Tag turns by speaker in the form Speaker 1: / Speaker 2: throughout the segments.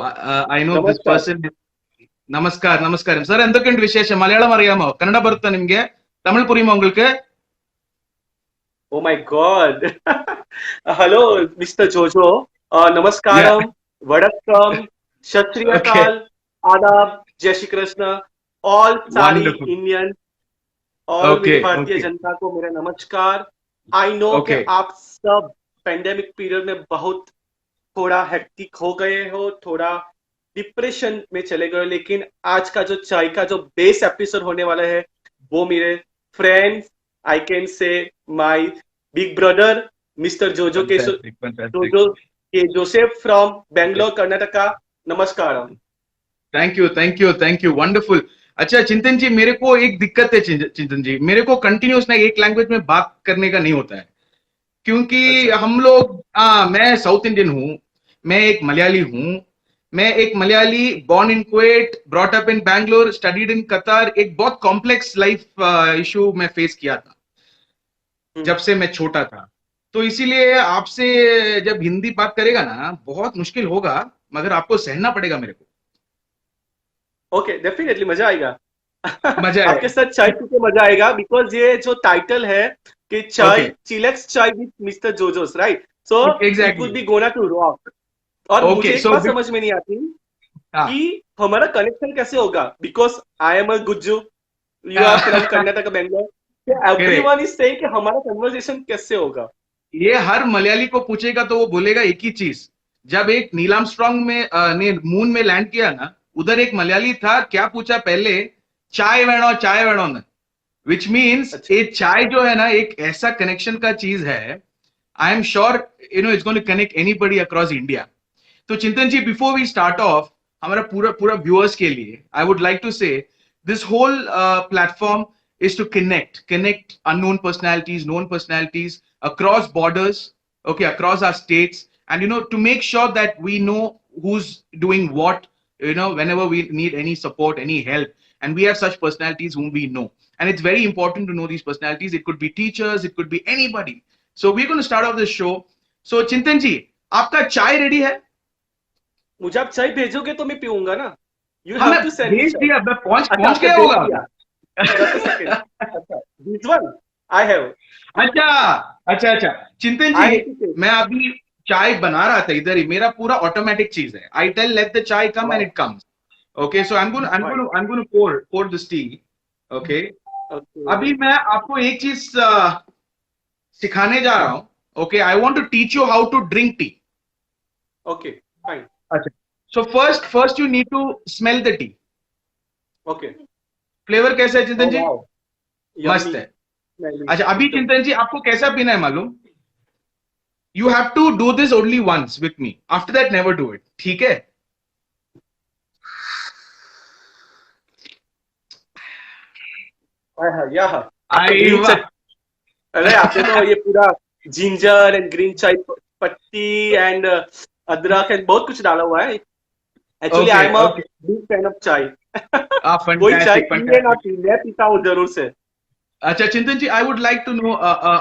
Speaker 1: I know this
Speaker 2: ನಮಸ್ಕಾರ.
Speaker 1: person. ನಮಸ್ಕಾರ ನಮಸ್ಕಾರ ಸರ್, ಎಂತಕ್ಕೆಂಟು ವಿಶೇಷ? ಮಲಯಾಳಂ അറിയാമോ? ಕನ್ನಡ ಬರುತ್ತಾ ನಿಮ್ಗೆ? ತಮಿಳ್ ಪುರಿಯುಮಾ உங்களுக்கு?
Speaker 2: Oh my God. Hello, Mr. Jojo.
Speaker 1: Yeah.
Speaker 2: Namaskaram, Vadakkam, Shat Shri
Speaker 1: Okay.
Speaker 2: Akal, Adab, Jai Shri Krishna, all सारी
Speaker 1: Wonderful.
Speaker 2: Indian, all
Speaker 1: Okay.
Speaker 2: मेरी भारतीय
Speaker 1: Okay.
Speaker 2: जनता को मेरा नमस्कार. आई नो कि
Speaker 1: Okay.
Speaker 2: आप सब पेंडेमिक पीरियड में बहुत थोड़ा हेक्टिक हो गए हो, थोड़ा डिप्रेशन में चले गए, लेकिन आज का जो चाय का जो बेस एपिसोड होने वाला है वो मेरे फ्रेंड्स, आई कैन से माय बिग ब्रदर मिस्टर जोजो के
Speaker 1: Fantastic. Fantastic.
Speaker 2: जोजो के जोसेफ फ्रॉम बेंगलोर कर्नाटका. नमस्कार.
Speaker 1: Thank you thank you thank you. Wonderful. अच्छा चिंतन जी, मेरे को एक दिक्कत है चिंतन जी, मेरे को कंटिन्यूस ना एक लैंग्वेज में बात करने का नहीं होता है, क्योंकि
Speaker 2: अच्छा.
Speaker 1: हम लोग मैं साउथ इंडियन हूँ, मैं एक मलयाली हूँ, मैं एक Malayali born in Kuwait, brought up in Bangalore, studied in Qatar. एक बहुत कॉम्प्लेक्स लाइफ इशू मैं फेस किया था जब से मैं छोटा था. तो इसीलिए आपसे जब हिंदी बात करेगा ना बहुत मुश्किल होगा, मगर आपको सहना पड़ेगा मेरे को.
Speaker 2: ओके, डेफिनेटली मजा आएगा.
Speaker 1: मजा
Speaker 2: आपके
Speaker 1: है.
Speaker 2: साथ चाय पी के मजा आएगा, बिकॉज ये जो टाइटल है कि चाय
Speaker 1: Okay.
Speaker 2: Chillax chai with mister Jojos, right? So it
Speaker 1: Exactly.
Speaker 2: Would be gonna to rock. और
Speaker 1: Okay,
Speaker 2: मुझे एक
Speaker 1: so
Speaker 2: बात समझ में नहीं आती
Speaker 1: हाँ.
Speaker 2: कि हमारा कनेक्शन कैसे होगा, because I am a Gujju, you are from Karnataka Bangalore, everyone is saying कि हमारा कन्वर्सेशन कैसे होगा.
Speaker 1: ये हर मलयाली को पूछेगा तो वो बोलेगा एक ही चीज. जब एक नील आर्मस्ट्रांग ने मून में लैंड किया ना, उधर एक मलयाली था, क्या पूछा पहले? चाय वेणो ने, विच मीन्स
Speaker 2: अच्छा.
Speaker 1: ये चाय जो है ना एक ऐसा कनेक्शन का चीज है. I am sure it's going to connect anybody across India. तो Chintan ji, before we start off, हमारा पूरा पूरा व्यूअर्स के लिए I would like to say this whole platform is to connect unknown personalities, known personalities across borders, okay, across our states, and to make sure that we know who's doing what, whenever we need any support, any help, and we have such personalities whom we know, and it's very important to know these personalities. It could be teachers, it could be anybody. So we're going to start off this show. So Chintan ji, आपका चाय ready है?
Speaker 2: मुझे आप चाय भेजोगे तो मैं पीऊंगा ना. यू
Speaker 1: हाँ,
Speaker 2: हैव
Speaker 1: मैं
Speaker 2: टू सेंड मी
Speaker 1: भेज
Speaker 2: चाय.
Speaker 1: दिया, मैं पहुंच
Speaker 2: अच्छा,
Speaker 1: गया
Speaker 2: आपने भेज
Speaker 1: होगा.
Speaker 2: दिया. Just a second. अच्छा, this one I have.
Speaker 1: अच्छा अच्छा अच्छा. चिंतन
Speaker 2: I
Speaker 1: ji,
Speaker 2: have to say.
Speaker 1: मैं अभी चाय बना रहा था इधर ही, मेरा पूरा ऑटोमेटिक चीज है. आई टेल लेट द चाय come and
Speaker 2: Wow.
Speaker 1: It comes. Okay, so I'm going to pour this tea. Okay.
Speaker 2: Okay.
Speaker 1: अभी मैं आपको एक चीज सिखाने जा रहा हूं. Okay, I want to teach you how to drink tea.
Speaker 2: Okay. Fine.
Speaker 1: अच्छा. So first you need to smell the tea.
Speaker 2: Okay.
Speaker 1: Flavour कैसा है चिंतन
Speaker 2: Oh
Speaker 1: जी?
Speaker 2: wow.
Speaker 1: मस्त
Speaker 2: Yummy.
Speaker 1: है.
Speaker 2: Smelly.
Speaker 1: अच्छा, अभी
Speaker 2: एकदम.
Speaker 1: चिंतन जी आपको कैसा पीना है मालूम? You have to do this only once with me. After that, never do it. ठीक है?
Speaker 2: Yeah. आपका
Speaker 1: आई
Speaker 2: ग्रीन
Speaker 1: वाह.
Speaker 2: चाय. अरे आपने तो ये पूरा जिंजर एंड ग्रीन चाय पत्ती एंड अदरक एंड बहुत कुछ डाला हुआ है. Actually I
Speaker 1: Okay,
Speaker 2: am a
Speaker 1: okay.
Speaker 2: Big fan of चाय. कोई चाय
Speaker 1: Fantastic,
Speaker 2: पीए ना
Speaker 1: fantastic.
Speaker 2: पी, मैं पीता हूँ जरूर से.
Speaker 1: अच्छा, Chintan ji, I would like to know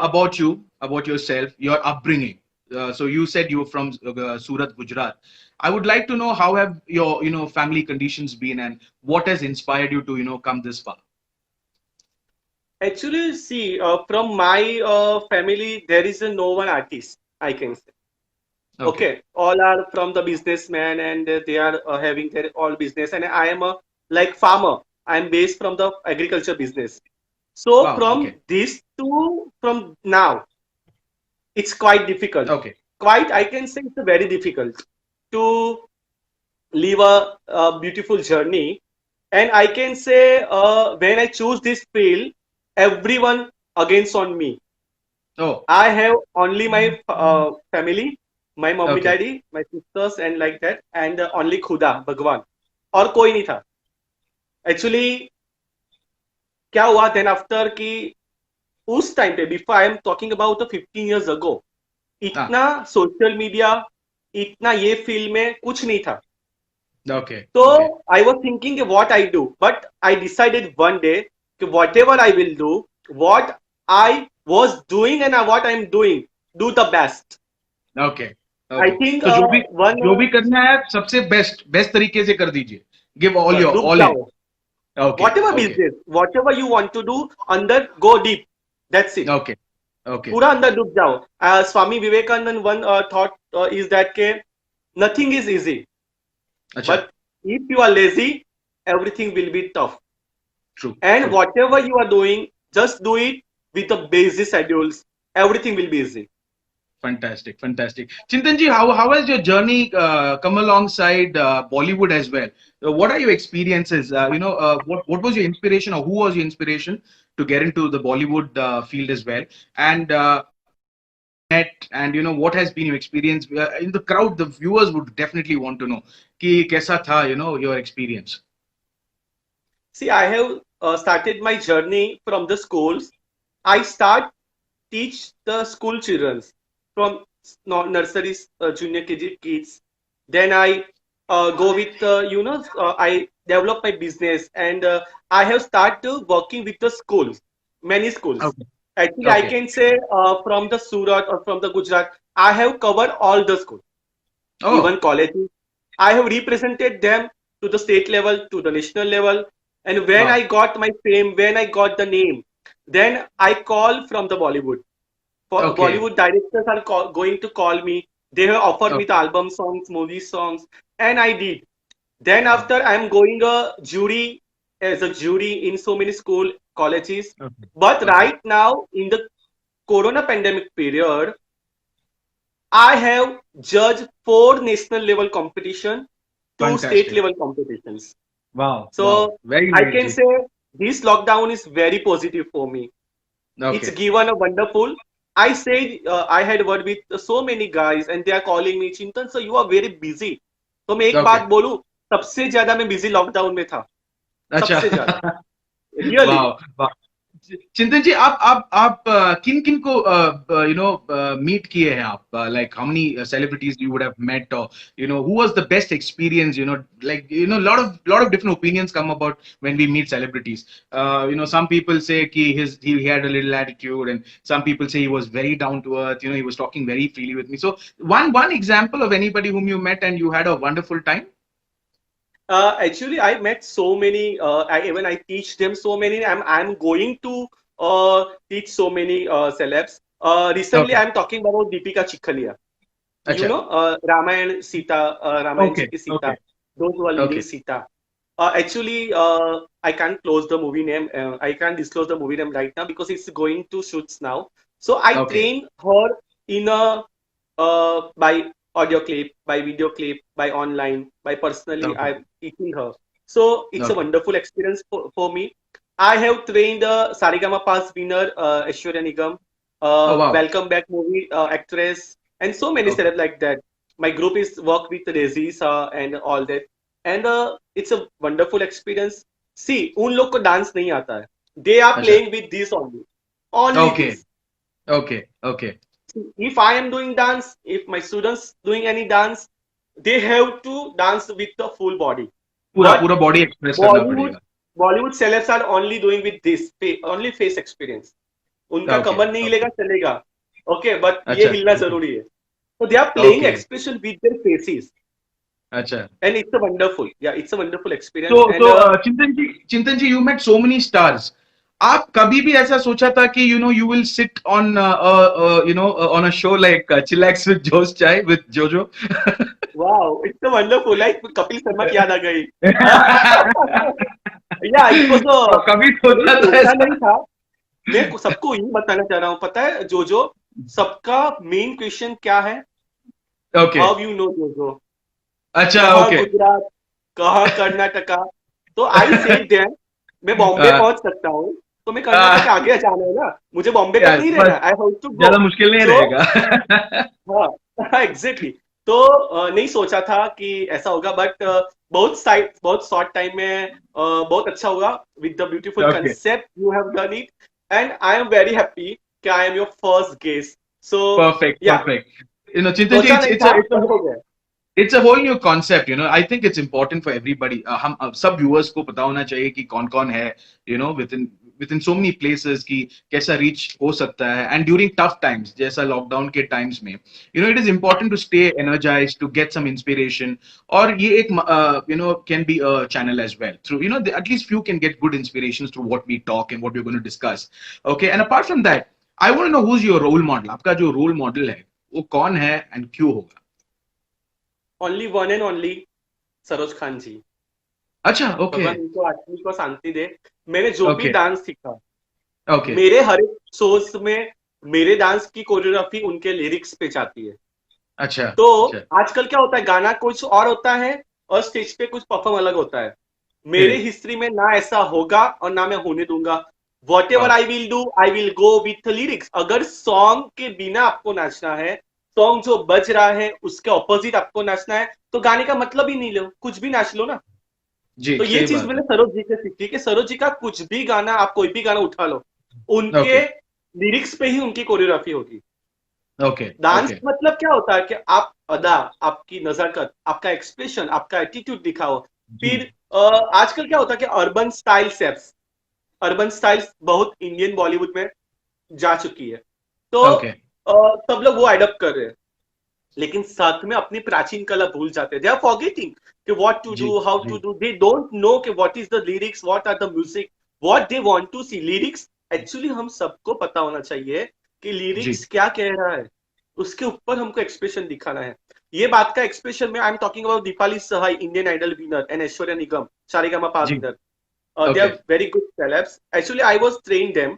Speaker 1: about you, about yourself, your upbringing. So you said you're from Surat, Gujarat. I would like to know how have your, family conditions been, and what has inspired you to, come this far.
Speaker 2: Actually, see, from my family, there is no one artist, I can say.
Speaker 1: Okay.
Speaker 2: Okay, all are from the businessman and they are having their all business. And I am a like farmer. I am based from the agriculture business. So
Speaker 1: Wow.
Speaker 2: from
Speaker 1: Okay.
Speaker 2: this to from now, it's quite difficult.
Speaker 1: Okay.
Speaker 2: Quite, I can say it's very difficult to live a beautiful journey. And I can say when I choose this field, everyone against on me.
Speaker 1: Oh.
Speaker 2: I have only my family, my mommy,
Speaker 1: Okay.
Speaker 2: daddy, my sisters, and like that, and only खुदा भगवान. और कोई नहीं था. Actually, क्या हुआ then after कि उस टाइम पे, before I am talking about the 15 years ago, इतना सोशल मीडिया, इतना ये फील्ड में कुछ नहीं था.
Speaker 1: Okay.
Speaker 2: So
Speaker 1: Okay.
Speaker 2: I was thinking what I do, but I decided one day कि whatever I will do, what I was doing and what I am doing, do the best.
Speaker 1: Okay.
Speaker 2: I
Speaker 1: okay,
Speaker 2: think
Speaker 1: तो
Speaker 2: one
Speaker 1: जो भी करना है सबसे best best तरीके से कर दीजिए, गिव ऑल योर
Speaker 2: डूब
Speaker 1: ऑल इन.
Speaker 2: जाओ.
Speaker 1: Okay,
Speaker 2: Whatever
Speaker 1: okay,
Speaker 2: business, whatever you want to do, अंदर go deep. That's it.
Speaker 1: Okay, okay.
Speaker 2: पूरा अंदर डूब जाओ. Swami Vivekanand one thought is that के nothing is easy,
Speaker 1: अच्छा,
Speaker 2: but if you are lazy, everything will be tough.
Speaker 1: True,
Speaker 2: And
Speaker 1: true.
Speaker 2: whatever you are doing, just do it with the basic schedules. Everything will be easy.
Speaker 1: Fantastic, fantastic. Chintan ji, how has your journey come alongside Bollywood as well? What are your experiences? What was your inspiration, or who was your inspiration to get into the Bollywood field as well? And met, and what has been your experience in the crowd? The viewers would definitely want to know कि कैसा था, your experience.
Speaker 2: See, I have started my journey from the schools. I start teach the school children from nurseries, junior KG kids. Then I go with I develop my business, and I have started working with the schools, many schools.
Speaker 1: Okay,
Speaker 2: Actually, I
Speaker 1: okay.
Speaker 2: can say from the Surat or from the Gujarat, I have covered all the schools, even
Speaker 1: Oh,
Speaker 2: colleges. I have represented them to the state level, to the national level. And when I
Speaker 1: wow.
Speaker 2: got my fame, when I got the name, then I call from the Bollywood. For
Speaker 1: Okay,
Speaker 2: Bollywood directors are going to call me. They have offered me the
Speaker 1: okay,
Speaker 2: album songs, movie songs, and I did. Then
Speaker 1: wow.
Speaker 2: after I'm going a jury as a jury in so many school colleges.
Speaker 1: Okay,
Speaker 2: But
Speaker 1: okay.
Speaker 2: right now in the Corona pandemic period, I have judged 4 national level competition, 2 state
Speaker 1: Fantastic.
Speaker 2: level competitions.
Speaker 1: Wow, wow.
Speaker 2: So
Speaker 1: Very
Speaker 2: I
Speaker 1: nice,
Speaker 2: can
Speaker 1: ji.
Speaker 2: say this lockdown is very positive for me. It's
Speaker 1: Okay.
Speaker 2: given a wonderful. I said I had word with so many guys and they are calling me Chintan sir you are very busy. तो मैं एक बात
Speaker 1: Okay.
Speaker 2: बोलूं सबसे ज्यादा मैं busy lockdown में था
Speaker 1: अच्छा.
Speaker 2: सबसे ज्यादा रियली.
Speaker 1: वाह, वाह. चिंतन जी, आप किन किन को मीट किए हैं आप? Like how many celebrities you would have met, और who was the best experience? Like lot of different opinions come about when we meet celebrities. Some people say कि he had a little attitude, and some people say he was very down to earth. He was talking very freely with me. So one example of anybody whom you met and you had a wonderful time.
Speaker 2: Actually, I met so many. Even I teach them so many. I'm going to teach so many celebs. Recently,
Speaker 1: Okay.
Speaker 2: I'm talking about Deepika Chikhalia. You
Speaker 1: अच्छा.
Speaker 2: know, Ramayan Sita, Ramayan ji
Speaker 1: Okay.
Speaker 2: ki Sita.
Speaker 1: Okay.
Speaker 2: Those who are leading
Speaker 1: Okay.
Speaker 2: Sita. Actually, I can't close the movie name. I can't disclose the movie name right now because it's going to shoots now. So I
Speaker 1: Okay.
Speaker 2: train her in a by audio clip, by video clip, by online, by personally.
Speaker 1: Okay.
Speaker 2: I'm teaching her. So it's a
Speaker 1: Okay.
Speaker 2: wonderful experience for me. I have trained the Sarigama Pass winner Aishwarya Nigam,
Speaker 1: Oh, wow.
Speaker 2: Welcome Back movie actress, and so many
Speaker 1: Okay.
Speaker 2: celebs like that. My group is work with Rezis and all that, and it's a wonderful experience. See, उन लोग को dance नहीं आता है. They are
Speaker 1: अच्छा.
Speaker 2: playing with this only
Speaker 1: Okay.
Speaker 2: this.
Speaker 1: Okay. Okay.
Speaker 2: If I am doing dance, if my students doing any dance, they have to dance with the full body.
Speaker 1: पूरा
Speaker 2: But
Speaker 1: पूरा body express करना
Speaker 2: Bollywood
Speaker 1: पड़ेगा.
Speaker 2: Bollywood celebs are only doing with this only face experience. उनका
Speaker 1: okay.
Speaker 2: कमर नहीं
Speaker 1: okay.
Speaker 2: हिलेगा चलेगा. Okay, but ये
Speaker 1: अच्छा.
Speaker 2: हिलना
Speaker 1: ओके.
Speaker 2: जरूरी है. So they are playing
Speaker 1: okay.
Speaker 2: expression with their faces,
Speaker 1: अच्छा.
Speaker 2: and it's a wonderful, yeah, it's a wonderful
Speaker 1: तो
Speaker 2: experience. And
Speaker 1: Chintan ji, you met so many stars. आप कभी भी ऐसा सोचा था कि you will sit on on a show like chillax with Josh chai with जोजो?
Speaker 2: wow, it's a wonderful. Like Kapil Sharma की याद आ गई. Yeah, it was a
Speaker 1: कभी
Speaker 2: नहीं
Speaker 1: सोचा था
Speaker 2: सोचा
Speaker 1: ऐसा?
Speaker 2: नहीं था. मैं सबको यही बताना चाह रहा हूँ पता है जोजो सबका मेन क्वेश्चन क्या है
Speaker 1: ओके.
Speaker 2: हाउ यू नो जोजो
Speaker 1: अच्छा.
Speaker 2: कहाँ
Speaker 1: ओके.
Speaker 2: गुजरात कहाँ कर्नाटका तो आई सेड देम मैं बॉम्बे पहुंच सकता हूँ तो मैं कर्नाटक आगे जाना है ना मुझे बॉम्बे तक नहीं रहना
Speaker 1: बस
Speaker 2: आई हैव टू गो
Speaker 1: ज्यादा मुश्किल नहीं
Speaker 2: सो
Speaker 1: रहेगा.
Speaker 2: हाँ एग्जैक्टली तो नहीं सोचा था कि ऐसा होगा बट बहुत शॉर्ट टाइम में बहुत अच्छा हुआ with the beautiful
Speaker 1: okay.
Speaker 2: Concept you have done it and I am very happy कि I am your first guest so
Speaker 1: Perfect,
Speaker 2: yeah
Speaker 1: perfect. Chintan ji,
Speaker 2: सोचा नहीं था
Speaker 1: it's
Speaker 2: पर हो गया
Speaker 1: it's a whole new concept. I think it's important for everybody. हम सब viewers को पता होना चाहिए कि कौन कौन है, within within so many places कि कैसा reach हो सकता है, and during tough times जैसा lockdown के times में, it is important to stay energized, to get some inspiration, और ये एक can be a channel as well through, at least few can get good inspirations through what we talk and what we're going to discuss. Okay, and apart from that, I want to know who's your role model. आपका जो role model है वो कौन है and क्यों होगा?
Speaker 2: Only one and only Saroj Khan ji.
Speaker 1: अच्छा, okay,
Speaker 2: भगवान उनको आत्मा को शांति दे। मैंने जो भी
Speaker 1: ओके,
Speaker 2: डांस सीखा,
Speaker 1: ओके,
Speaker 2: मेरे हर एक शोज में मेरे डांस की कोरियोग्राफी उनके लिरिक्स पे जाती है।
Speaker 1: अच्छा,
Speaker 2: तो
Speaker 1: अच्छा,
Speaker 2: आजकल क्या होता है, गाना कुछ और होता है और स्टेज पे कुछ परफॉर्म अलग होता है। मेरे
Speaker 1: करेक्ट,
Speaker 2: हिस्ट्री में ना ऐसा होगा और ना मैं होने दूंगा। वॉट एवर
Speaker 1: वाह,
Speaker 2: I will do, I will go with lyrics. अगर सॉन्ग के बिना आपको नाचना है, सॉन्ग जो बज रहा है उसके ऑपोजिट आपको नाचना है, तो गाने का मतलब ही नहीं लो, कुछ भी नाच लो ना।
Speaker 1: जी,
Speaker 2: तो ये
Speaker 1: सही
Speaker 2: चीज
Speaker 1: बात
Speaker 2: मैंने
Speaker 1: है,
Speaker 2: सरोज जी से सीखी कि सरोज जी का कुछ भी गाना, आप कोई भी गाना उठा लो, उनके
Speaker 1: ओके,
Speaker 2: लिरिक्स पे ही उनकी कोरियोग्राफी होगी।
Speaker 1: ओके,
Speaker 2: डांस
Speaker 1: ओके,
Speaker 2: मतलब क्या होता है कि आप अदा, आपकी नजाकत, आपका एक्सप्रेशन, आपका एटीट्यूड दिखाओ।
Speaker 1: जी,
Speaker 2: फिर आजकल क्या होता है कि urban style ceps, urban styles बहुत इंडियन बॉलीवुड में जा चुकी है, तो
Speaker 1: ओके,
Speaker 2: सब लोग वो एडप्ट कर रहे हैं, लेकिन साथ में अपनी प्राचीन कला भूल जाते हैं। दे आर फॉरगेटिंग कि व्हाट टू
Speaker 1: जी,
Speaker 2: डू, हाउ टू
Speaker 1: जी,
Speaker 2: डू। दे डोंट नो कि what is the lyrics, what are the music, what they want to see. Lyrics actually हम सबको पता होना चाहिए कि
Speaker 1: जी,
Speaker 2: लिरिक्स क्या कह रहा है, उसके ऊपर हमको एक्सप्रेशन दिखाना है। ये बात का एक्सप्रेशन में I am talking about Deepali Sahay, Indian Idol winner, and Aishwarya Nigam, Saregama Pa
Speaker 1: Zee,
Speaker 2: winner. They
Speaker 1: okay,
Speaker 2: are very good celebs. Actually I was train them.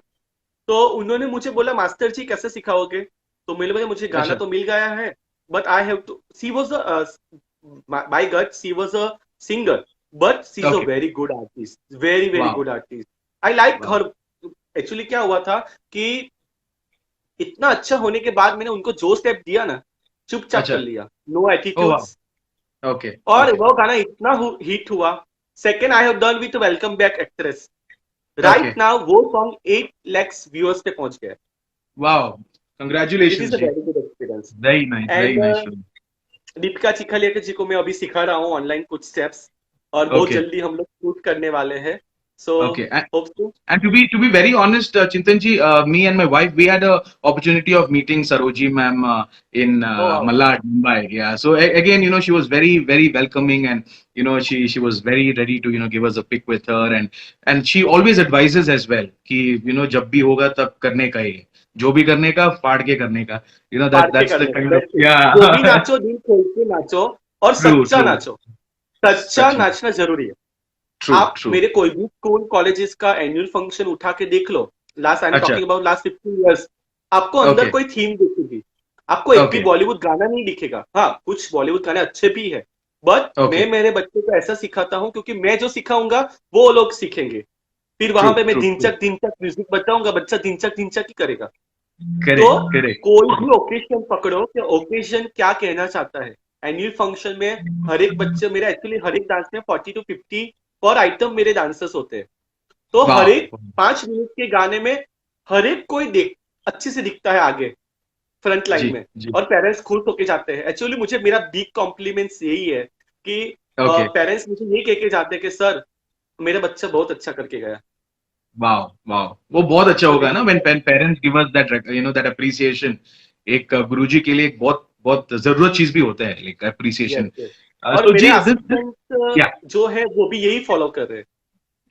Speaker 2: तो उन्होंने मुझे बोला, मास्टर जी कैसे सिखाओगे? तो मैंने बोला, मुझे गाना
Speaker 1: अच्छा,
Speaker 2: तो मिल गया है, but I have to, she was by gut she was a singer, but she is a
Speaker 1: okay,
Speaker 2: very good artist, very very
Speaker 1: वाह,
Speaker 2: गुड आर्टिस्ट। आई लाइक
Speaker 1: वाह,
Speaker 2: हर। एक्चुअली क्या हुआ था कि इतना अच्छा होने के बाद मैंने उनको जो स्टेप दिया ना, चुपचाप कर
Speaker 1: अच्छा,
Speaker 2: लिया, नो
Speaker 1: ओ वाह,
Speaker 2: एटीट्यूड्स।
Speaker 1: ओके,
Speaker 2: और
Speaker 1: ओके,
Speaker 2: वो गाना इतना हिट हुआ। Second I have done with welcome back actress.
Speaker 1: Okay,
Speaker 2: right now वो सॉन्ग 8 lakhs व्यूअर्स पे पहुंच गया।
Speaker 1: वाह,
Speaker 2: दिस
Speaker 1: कंग्रेचुलेशंस
Speaker 2: इज अ
Speaker 1: जी,
Speaker 2: very good experience.
Speaker 1: Very
Speaker 2: and
Speaker 1: nice,
Speaker 2: Deepika Chikhlia ji को मैं अभी सिखा रहा हूँ ऑनलाइन कुछ स्टेप्स, और बहुत
Speaker 1: ओके,
Speaker 2: जल्दी हम लोग शूट करने वाले हैं। So
Speaker 1: okay,
Speaker 2: hope to.
Speaker 1: and to be very honest, Chintan ji, me and my wife, we had a opportunity of meeting Saroji ma'am in
Speaker 2: oh wow.
Speaker 1: Malad, Mumbai. Yeah. So again, she was very, very welcoming, and she was very ready to give us a pic with her, and she always advises as well कि जब भी होगा तब करने का ही है, जो भी करने का फाड़ के करने का,
Speaker 2: पार
Speaker 1: that
Speaker 2: के
Speaker 1: that's the
Speaker 2: करने का,
Speaker 1: kind of,
Speaker 2: बिल्कुल। जो भी
Speaker 1: yeah.
Speaker 2: नाचो दिल खोल के नाचो, और
Speaker 1: True,
Speaker 2: सच्चा
Speaker 1: true,
Speaker 2: नाचो। सच्चा
Speaker 1: सच में,
Speaker 2: नाचना जरूरी है।
Speaker 1: true,
Speaker 2: आप
Speaker 1: true.
Speaker 2: मेरे कोई भी स्कूल कॉलेजेस का एनुअल फंक्शन उठा के देख लो, लास्ट आई एम
Speaker 1: अच्छा,
Speaker 2: टॉकिंग अबाउट लास्ट 15 years, आपको अंदर
Speaker 1: okay,
Speaker 2: कोई थीम दिखेगी। आपको एक भी
Speaker 1: okay,
Speaker 2: बॉलीवुड गाना नहीं दिखेगा। हाँ, कुछ बॉलीवुड गाने अच्छे भी है, बट मैं
Speaker 1: okay.
Speaker 2: मेरे बच्चे को ऐसा सिखाता हूँ क्योंकि मैं जो सिखाऊंगा वो लोग सीखेंगे। फिर वहां पे
Speaker 1: True,
Speaker 2: मैं
Speaker 1: true, true.
Speaker 2: ढिंचक ढिंचक म्यूजिक बजाऊंगा, बच्चा ढिंचक ढिंचक ही करेगा। तो
Speaker 1: Correct, correct.
Speaker 2: कोई भी ओकेजन पकड़ो कि ओकेजन क्या कहना चाहता है। एनुअल फंक्शन में हर एक बच्चे मेरे, एक्चुअली हर एक डांस में 40 to 50 पर आइटम मेरे डांसर्स होते हैं। तो हर
Speaker 1: Wow.
Speaker 2: एक 5 मिनट के गाने में हर एक कोई देख अच्छे से दिखता है आगे फ्रंट लाइन
Speaker 1: जी,
Speaker 2: में,
Speaker 1: जी.
Speaker 2: और पेरेंट्स खुश होके जाते हैं। एक्चुअली मुझे मेरा बिग कॉम्प्लीमेंट्स यही है कि
Speaker 1: Okay.
Speaker 2: पेरेंट्स मुझे ये कह के जाते हैं कि सर, मेरा बच्चा बहुत अच्छा करके गया।
Speaker 1: Wow, wow. वो बहुत अच्छा
Speaker 2: तो
Speaker 1: होगा
Speaker 2: दिस
Speaker 1: ना, when
Speaker 2: is,
Speaker 1: parents give us that that appreciation. एक गुरुजी के लिए एक बहुत बहुत जरूरत चीज भी होता है, like
Speaker 2: यस
Speaker 1: appreciation.
Speaker 2: यस। और
Speaker 1: So
Speaker 2: मेरे
Speaker 1: जी, this
Speaker 2: असिस्टेंट
Speaker 1: yeah.
Speaker 2: जो है वो भी यही फॉलो कर रहे हैं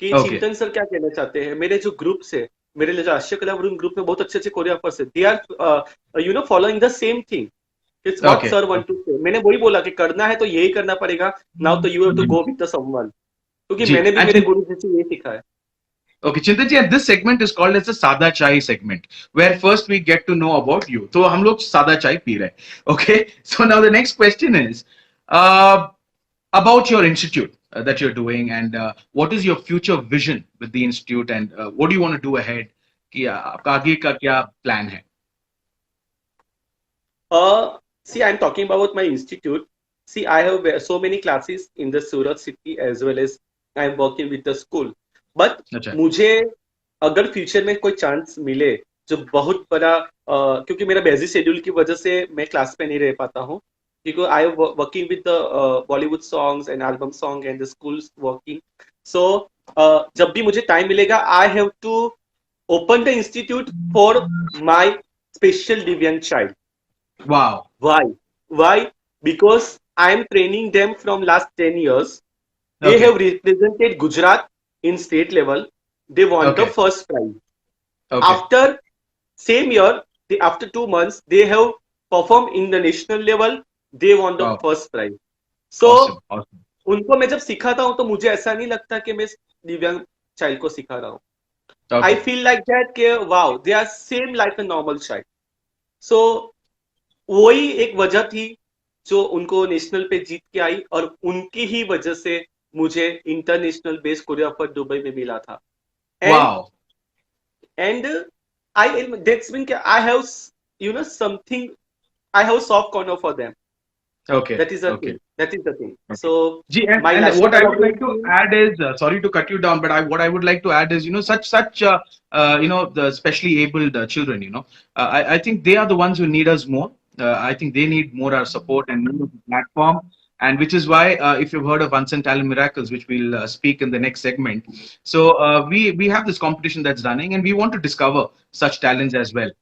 Speaker 2: कि
Speaker 1: Okay,
Speaker 2: चिंतन सर क्या कहना चाहते हैं। मेरे जो ग्रुप्स है, मेरे जो राष्ट्रीय कलावरुण ग्रुप में बहुत अच्छे अच्छे कोरियोग्राफर्स है, they are following the same thing. It's what
Speaker 1: okay,
Speaker 2: sir want to
Speaker 1: okay.
Speaker 2: Say. मैंने वही बोला कि करना है तो यही करना पड़ेगा। नाउ तो you have to go with the someone, क्योंकि
Speaker 1: जी,
Speaker 2: मैंने भी
Speaker 1: and
Speaker 2: मेरे गुरु जी से यही सीखा है।
Speaker 1: okay, Chintan ji, and this segment is called as the Sada Chai segment, where first we get to know about you. So हम लोग सादा चाय पी रहे हैं. Okay, so now the next question is uh, about your institute that you're doing, and what is your future vision with the institute, and what do you want to do ahead? कि आपका आगे का क्या plan है?
Speaker 2: See, I'm talking about my institute. See, I have so many classes in the Surat city as well as I'm working with the school. But
Speaker 1: अच्छा,
Speaker 2: मुझे अगर future में कोई चांस मिले जो बहुत बड़ा, क्योंकि मेरा बिजी शेड्यूल की वजह से मैं क्लास पे नहीं रह पाता हूँ, क्योंकि I am working with the Bollywood songs and album song and the school working. So जब भी मुझे टाइम मिलेगा, I have to open the institute for my special डिवियन child.
Speaker 1: Wow.
Speaker 2: Why? Why? Because I am training them from last 10 years. They
Speaker 1: Okay.
Speaker 2: have represented Gujarat in state level. They won the
Speaker 1: Okay.
Speaker 2: first prize.
Speaker 1: Okay.
Speaker 2: After same year, after 2 months, they have performed in the national level. They won the
Speaker 1: Wow.
Speaker 2: first prize. So
Speaker 1: Awesome. Awesome.
Speaker 2: उनको मैं जब सिखाता हूँ तो मुझे ऐसा नहीं लगता कि मैं दिव्यांग चाइल्ड को सिखा रहा हूँ. I
Speaker 1: Okay.
Speaker 2: Feel like that के wow they are same like a normal child. So वही एक वजह थी जो उनको नेशनल पे जीत के आई, और उनकी ही वजह से मुझे इंटरनेशनल बेस्ड कोरियोग्राफर दुबई में मिला था. And
Speaker 1: Wow.
Speaker 2: And I that's mean I have something, I have soft corner for them.
Speaker 1: Okay.
Speaker 2: That is the
Speaker 1: Okay.
Speaker 2: thing. That is the thing.
Speaker 1: Okay.
Speaker 2: So
Speaker 1: Gee,
Speaker 2: my
Speaker 1: and
Speaker 2: national
Speaker 1: what I would like to
Speaker 2: collaboration.
Speaker 1: add is, sorry to cut you down, but what I would like to add is, such the specially abled children, I think they are the ones who need us more. I think they need more our support and more of the platform, and which is why, if you've heard of Unsung Talent Miracles, which we'll speak in the next segment, so we have this competition that's running, and we want to discover such talents as well.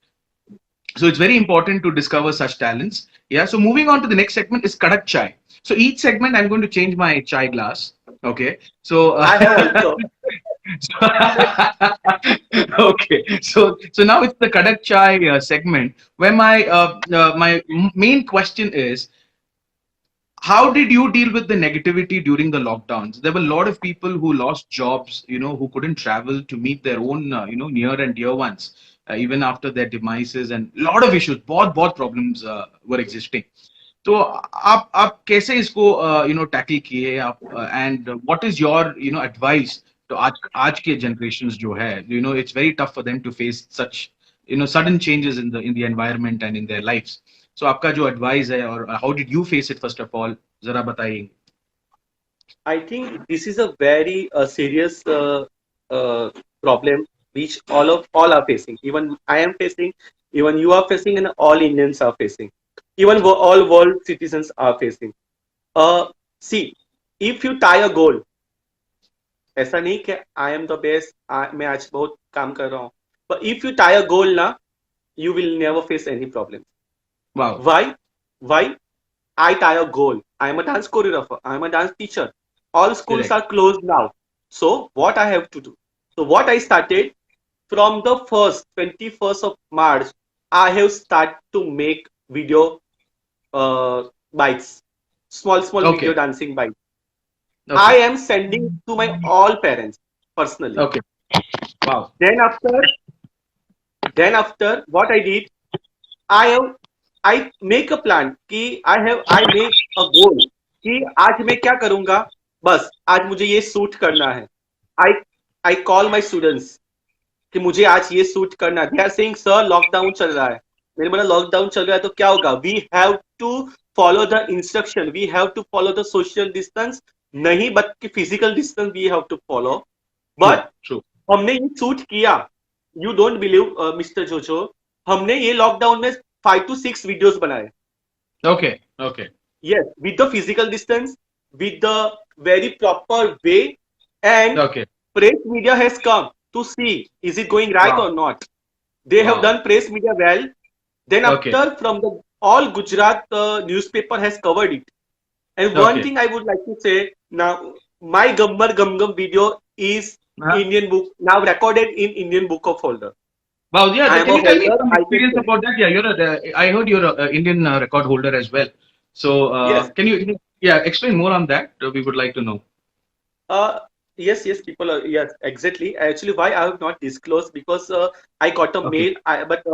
Speaker 1: So it's very important to discover such talents. Yeah. So moving on to the next segment is Kadak Chai. So each segment, I'm going to change my chai glass. Okay. So,
Speaker 2: I have also.
Speaker 1: okay. So now it's the Kadak Chai segment, where my main question is, how did you deal with the negativity during the lockdowns? There were a lot of people who lost jobs, who couldn't travel to meet their own, near and dear ones, even after their demises, and a lot of issues, बहुत problems were existing. तो आप कैसे इसको tackle किए आप, and what is your advice to आज के generations जो है, it's very tough for them to face such sudden changes in the environment and in their lives. So आपका जो advice है, और how did you face it first of all, जरा बताइए.
Speaker 2: I think this is a very serious problem which all are facing. Even I am facing, even you are facing, and all Indians are facing. Even all world citizens are facing. See, if you tie a goal, ऐसा नहीं कि I am the best, मैं आज बहुत काम कर रहा हूँ. But if you tie a goal ना, you will never face any problem.
Speaker 1: Wow.
Speaker 2: Why? Why? I tie a goal. I am a dance choreographer. I am a dance teacher. All schools
Speaker 1: Correct.
Speaker 2: are closed now. So what I have to do? So what I started from the 21st of March, I have started to make video bites, small
Speaker 1: Okay.
Speaker 2: video dancing bites.
Speaker 1: Okay.
Speaker 2: I am sending to my all parents personally.
Speaker 1: Okay. Wow.
Speaker 2: Then after what I did, I make a plan कि I make a goal कि आज मैं क्या करूंगा, बस आज मुझे ये शूट करना है. I call my students कि मुझे आज ये शूट करना है. They are saying sir lockdown चल रहा है. मैंने बोला लॉकडाउन चल रहा है तो क्या होगा, we have to follow the instruction, we have to follow the social distance, नहीं but physical distance we have to follow. But
Speaker 1: True.
Speaker 2: हमने ये शूट किया. यू डोंट बिलीव मिस्टर जोजो, हमने ये लॉकडाउन में 5 to 6 वीडियोस बनाए.
Speaker 1: Okay. Okay.
Speaker 2: Yes, with the physical distance, with the very proper way, and
Speaker 1: Okay.
Speaker 2: press media has come to see is it going right
Speaker 1: Wow.
Speaker 2: or not. They have
Speaker 1: Wow.
Speaker 2: done press media well. Then
Speaker 1: Okay.
Speaker 2: after from the all Gujarat newspaper has covered it. And one
Speaker 1: Okay.
Speaker 2: thing I would like to say now, my Gammar Gum Gum video is Indian book now recorded in Indian Book of Holder.
Speaker 1: Wow. Yeah.
Speaker 2: I am
Speaker 1: Can
Speaker 2: a
Speaker 1: you tell me
Speaker 2: holder.
Speaker 1: some
Speaker 2: I can
Speaker 1: experience
Speaker 2: say.
Speaker 1: about that? Yeah. I heard you're a Indian record holder as well. So
Speaker 2: Yes.
Speaker 1: can you explain more on that? We would like to know.
Speaker 2: Yes, people are, yes, exactly. Actually, why I have not disclosed, because I got a
Speaker 1: Okay.
Speaker 2: mail, but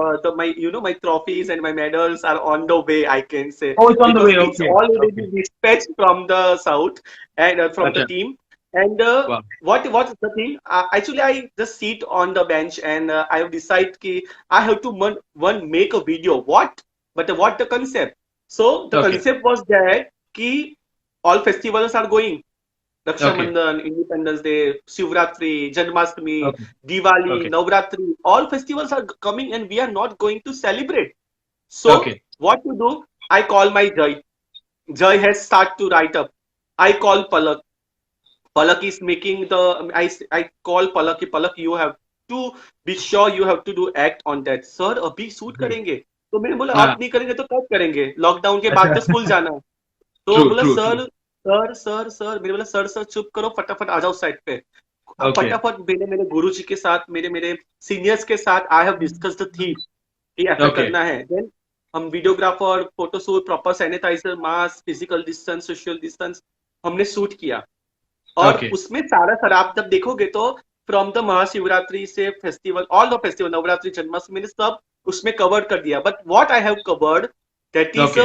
Speaker 2: my trophies and my medals are on the way, I can say,
Speaker 1: Oh, it's on the
Speaker 2: because
Speaker 1: way.
Speaker 2: it's
Speaker 1: Okay.
Speaker 2: already
Speaker 1: Okay.
Speaker 2: dispatched from the south and from the
Speaker 1: Acha.
Speaker 2: team. And
Speaker 1: Wow.
Speaker 2: what is the thing? Actually, I just sit on the bench and I have decided कि I have to make a video. What? But what the concept? So the
Speaker 1: Okay.
Speaker 2: concept was that कि all festivals are going.
Speaker 1: Okay.
Speaker 2: Rakshabandhan, Independence Day, Shivratri, Janmashtami,
Speaker 1: Okay.
Speaker 2: Diwali,
Speaker 1: Okay.
Speaker 2: Navratri, all festivals are coming and we are not going to celebrate. So
Speaker 1: Okay.
Speaker 2: what to do? I call my Jai. Jai has started to write up. I call Palak. Palak is making the I call Palak, Palak you have to be sure, you have to do act on that. Sir अभी shoot
Speaker 1: जी।
Speaker 2: करेंगे, तो मैंने बोला अब
Speaker 1: हाँ।
Speaker 2: नहीं करेंगे तो कब करेंगे, लॉकडाउन के बाद
Speaker 1: अच्छा।
Speaker 2: तो स्कूल जाना है। तो
Speaker 1: ट्रू
Speaker 2: बोला
Speaker 1: ट्रू ट्रू।
Speaker 2: सर सर मैंने बोला सर सर चुप करो, फटाफट आ जाओ साइड पे। अब
Speaker 1: ओके
Speaker 2: फटाफट मैंने मेरे गुरु जी के साथ, मेरे मेरे सीनियर्स के साथ I have discuss the theme कि ऐसा
Speaker 1: ओके
Speaker 2: करना है। देन हम videographer, photo shoot, proper sanitiser, mask, physical distance, social distance हमने शूट किया। और
Speaker 1: ओके।
Speaker 2: उसमें सारा सर आप जब देखोगे तो फ्रॉम द महाशिवरात्रि से festival, all the festival, Navratri, Janmashtami, मैंने सब उसमें कवर कर दिया। But what I have covered, that is
Speaker 1: okay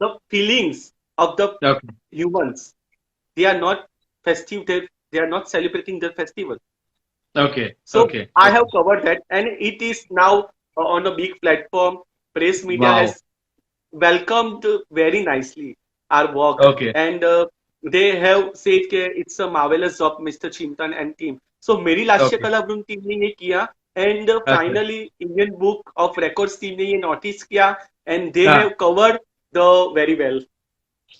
Speaker 2: the feelings of the
Speaker 1: okay
Speaker 2: humans. They are not festive, they are not celebrating their festival.
Speaker 1: Okay
Speaker 2: So
Speaker 1: okay
Speaker 2: I have
Speaker 1: okay.
Speaker 2: covered that, and it is now on a big platform. Press media
Speaker 1: wow.
Speaker 2: has welcomed very nicely our work,
Speaker 1: okay
Speaker 2: and they have said that it's a marvelous job, Mr. Chintan and team. So मेरी लास्य
Speaker 1: okay.
Speaker 2: कला वृंद team ने ये किया, and
Speaker 1: अच्छा।
Speaker 2: finally Indian Book of Records team ने ये notice किया, and they
Speaker 1: हाँ।
Speaker 2: have covered the very well.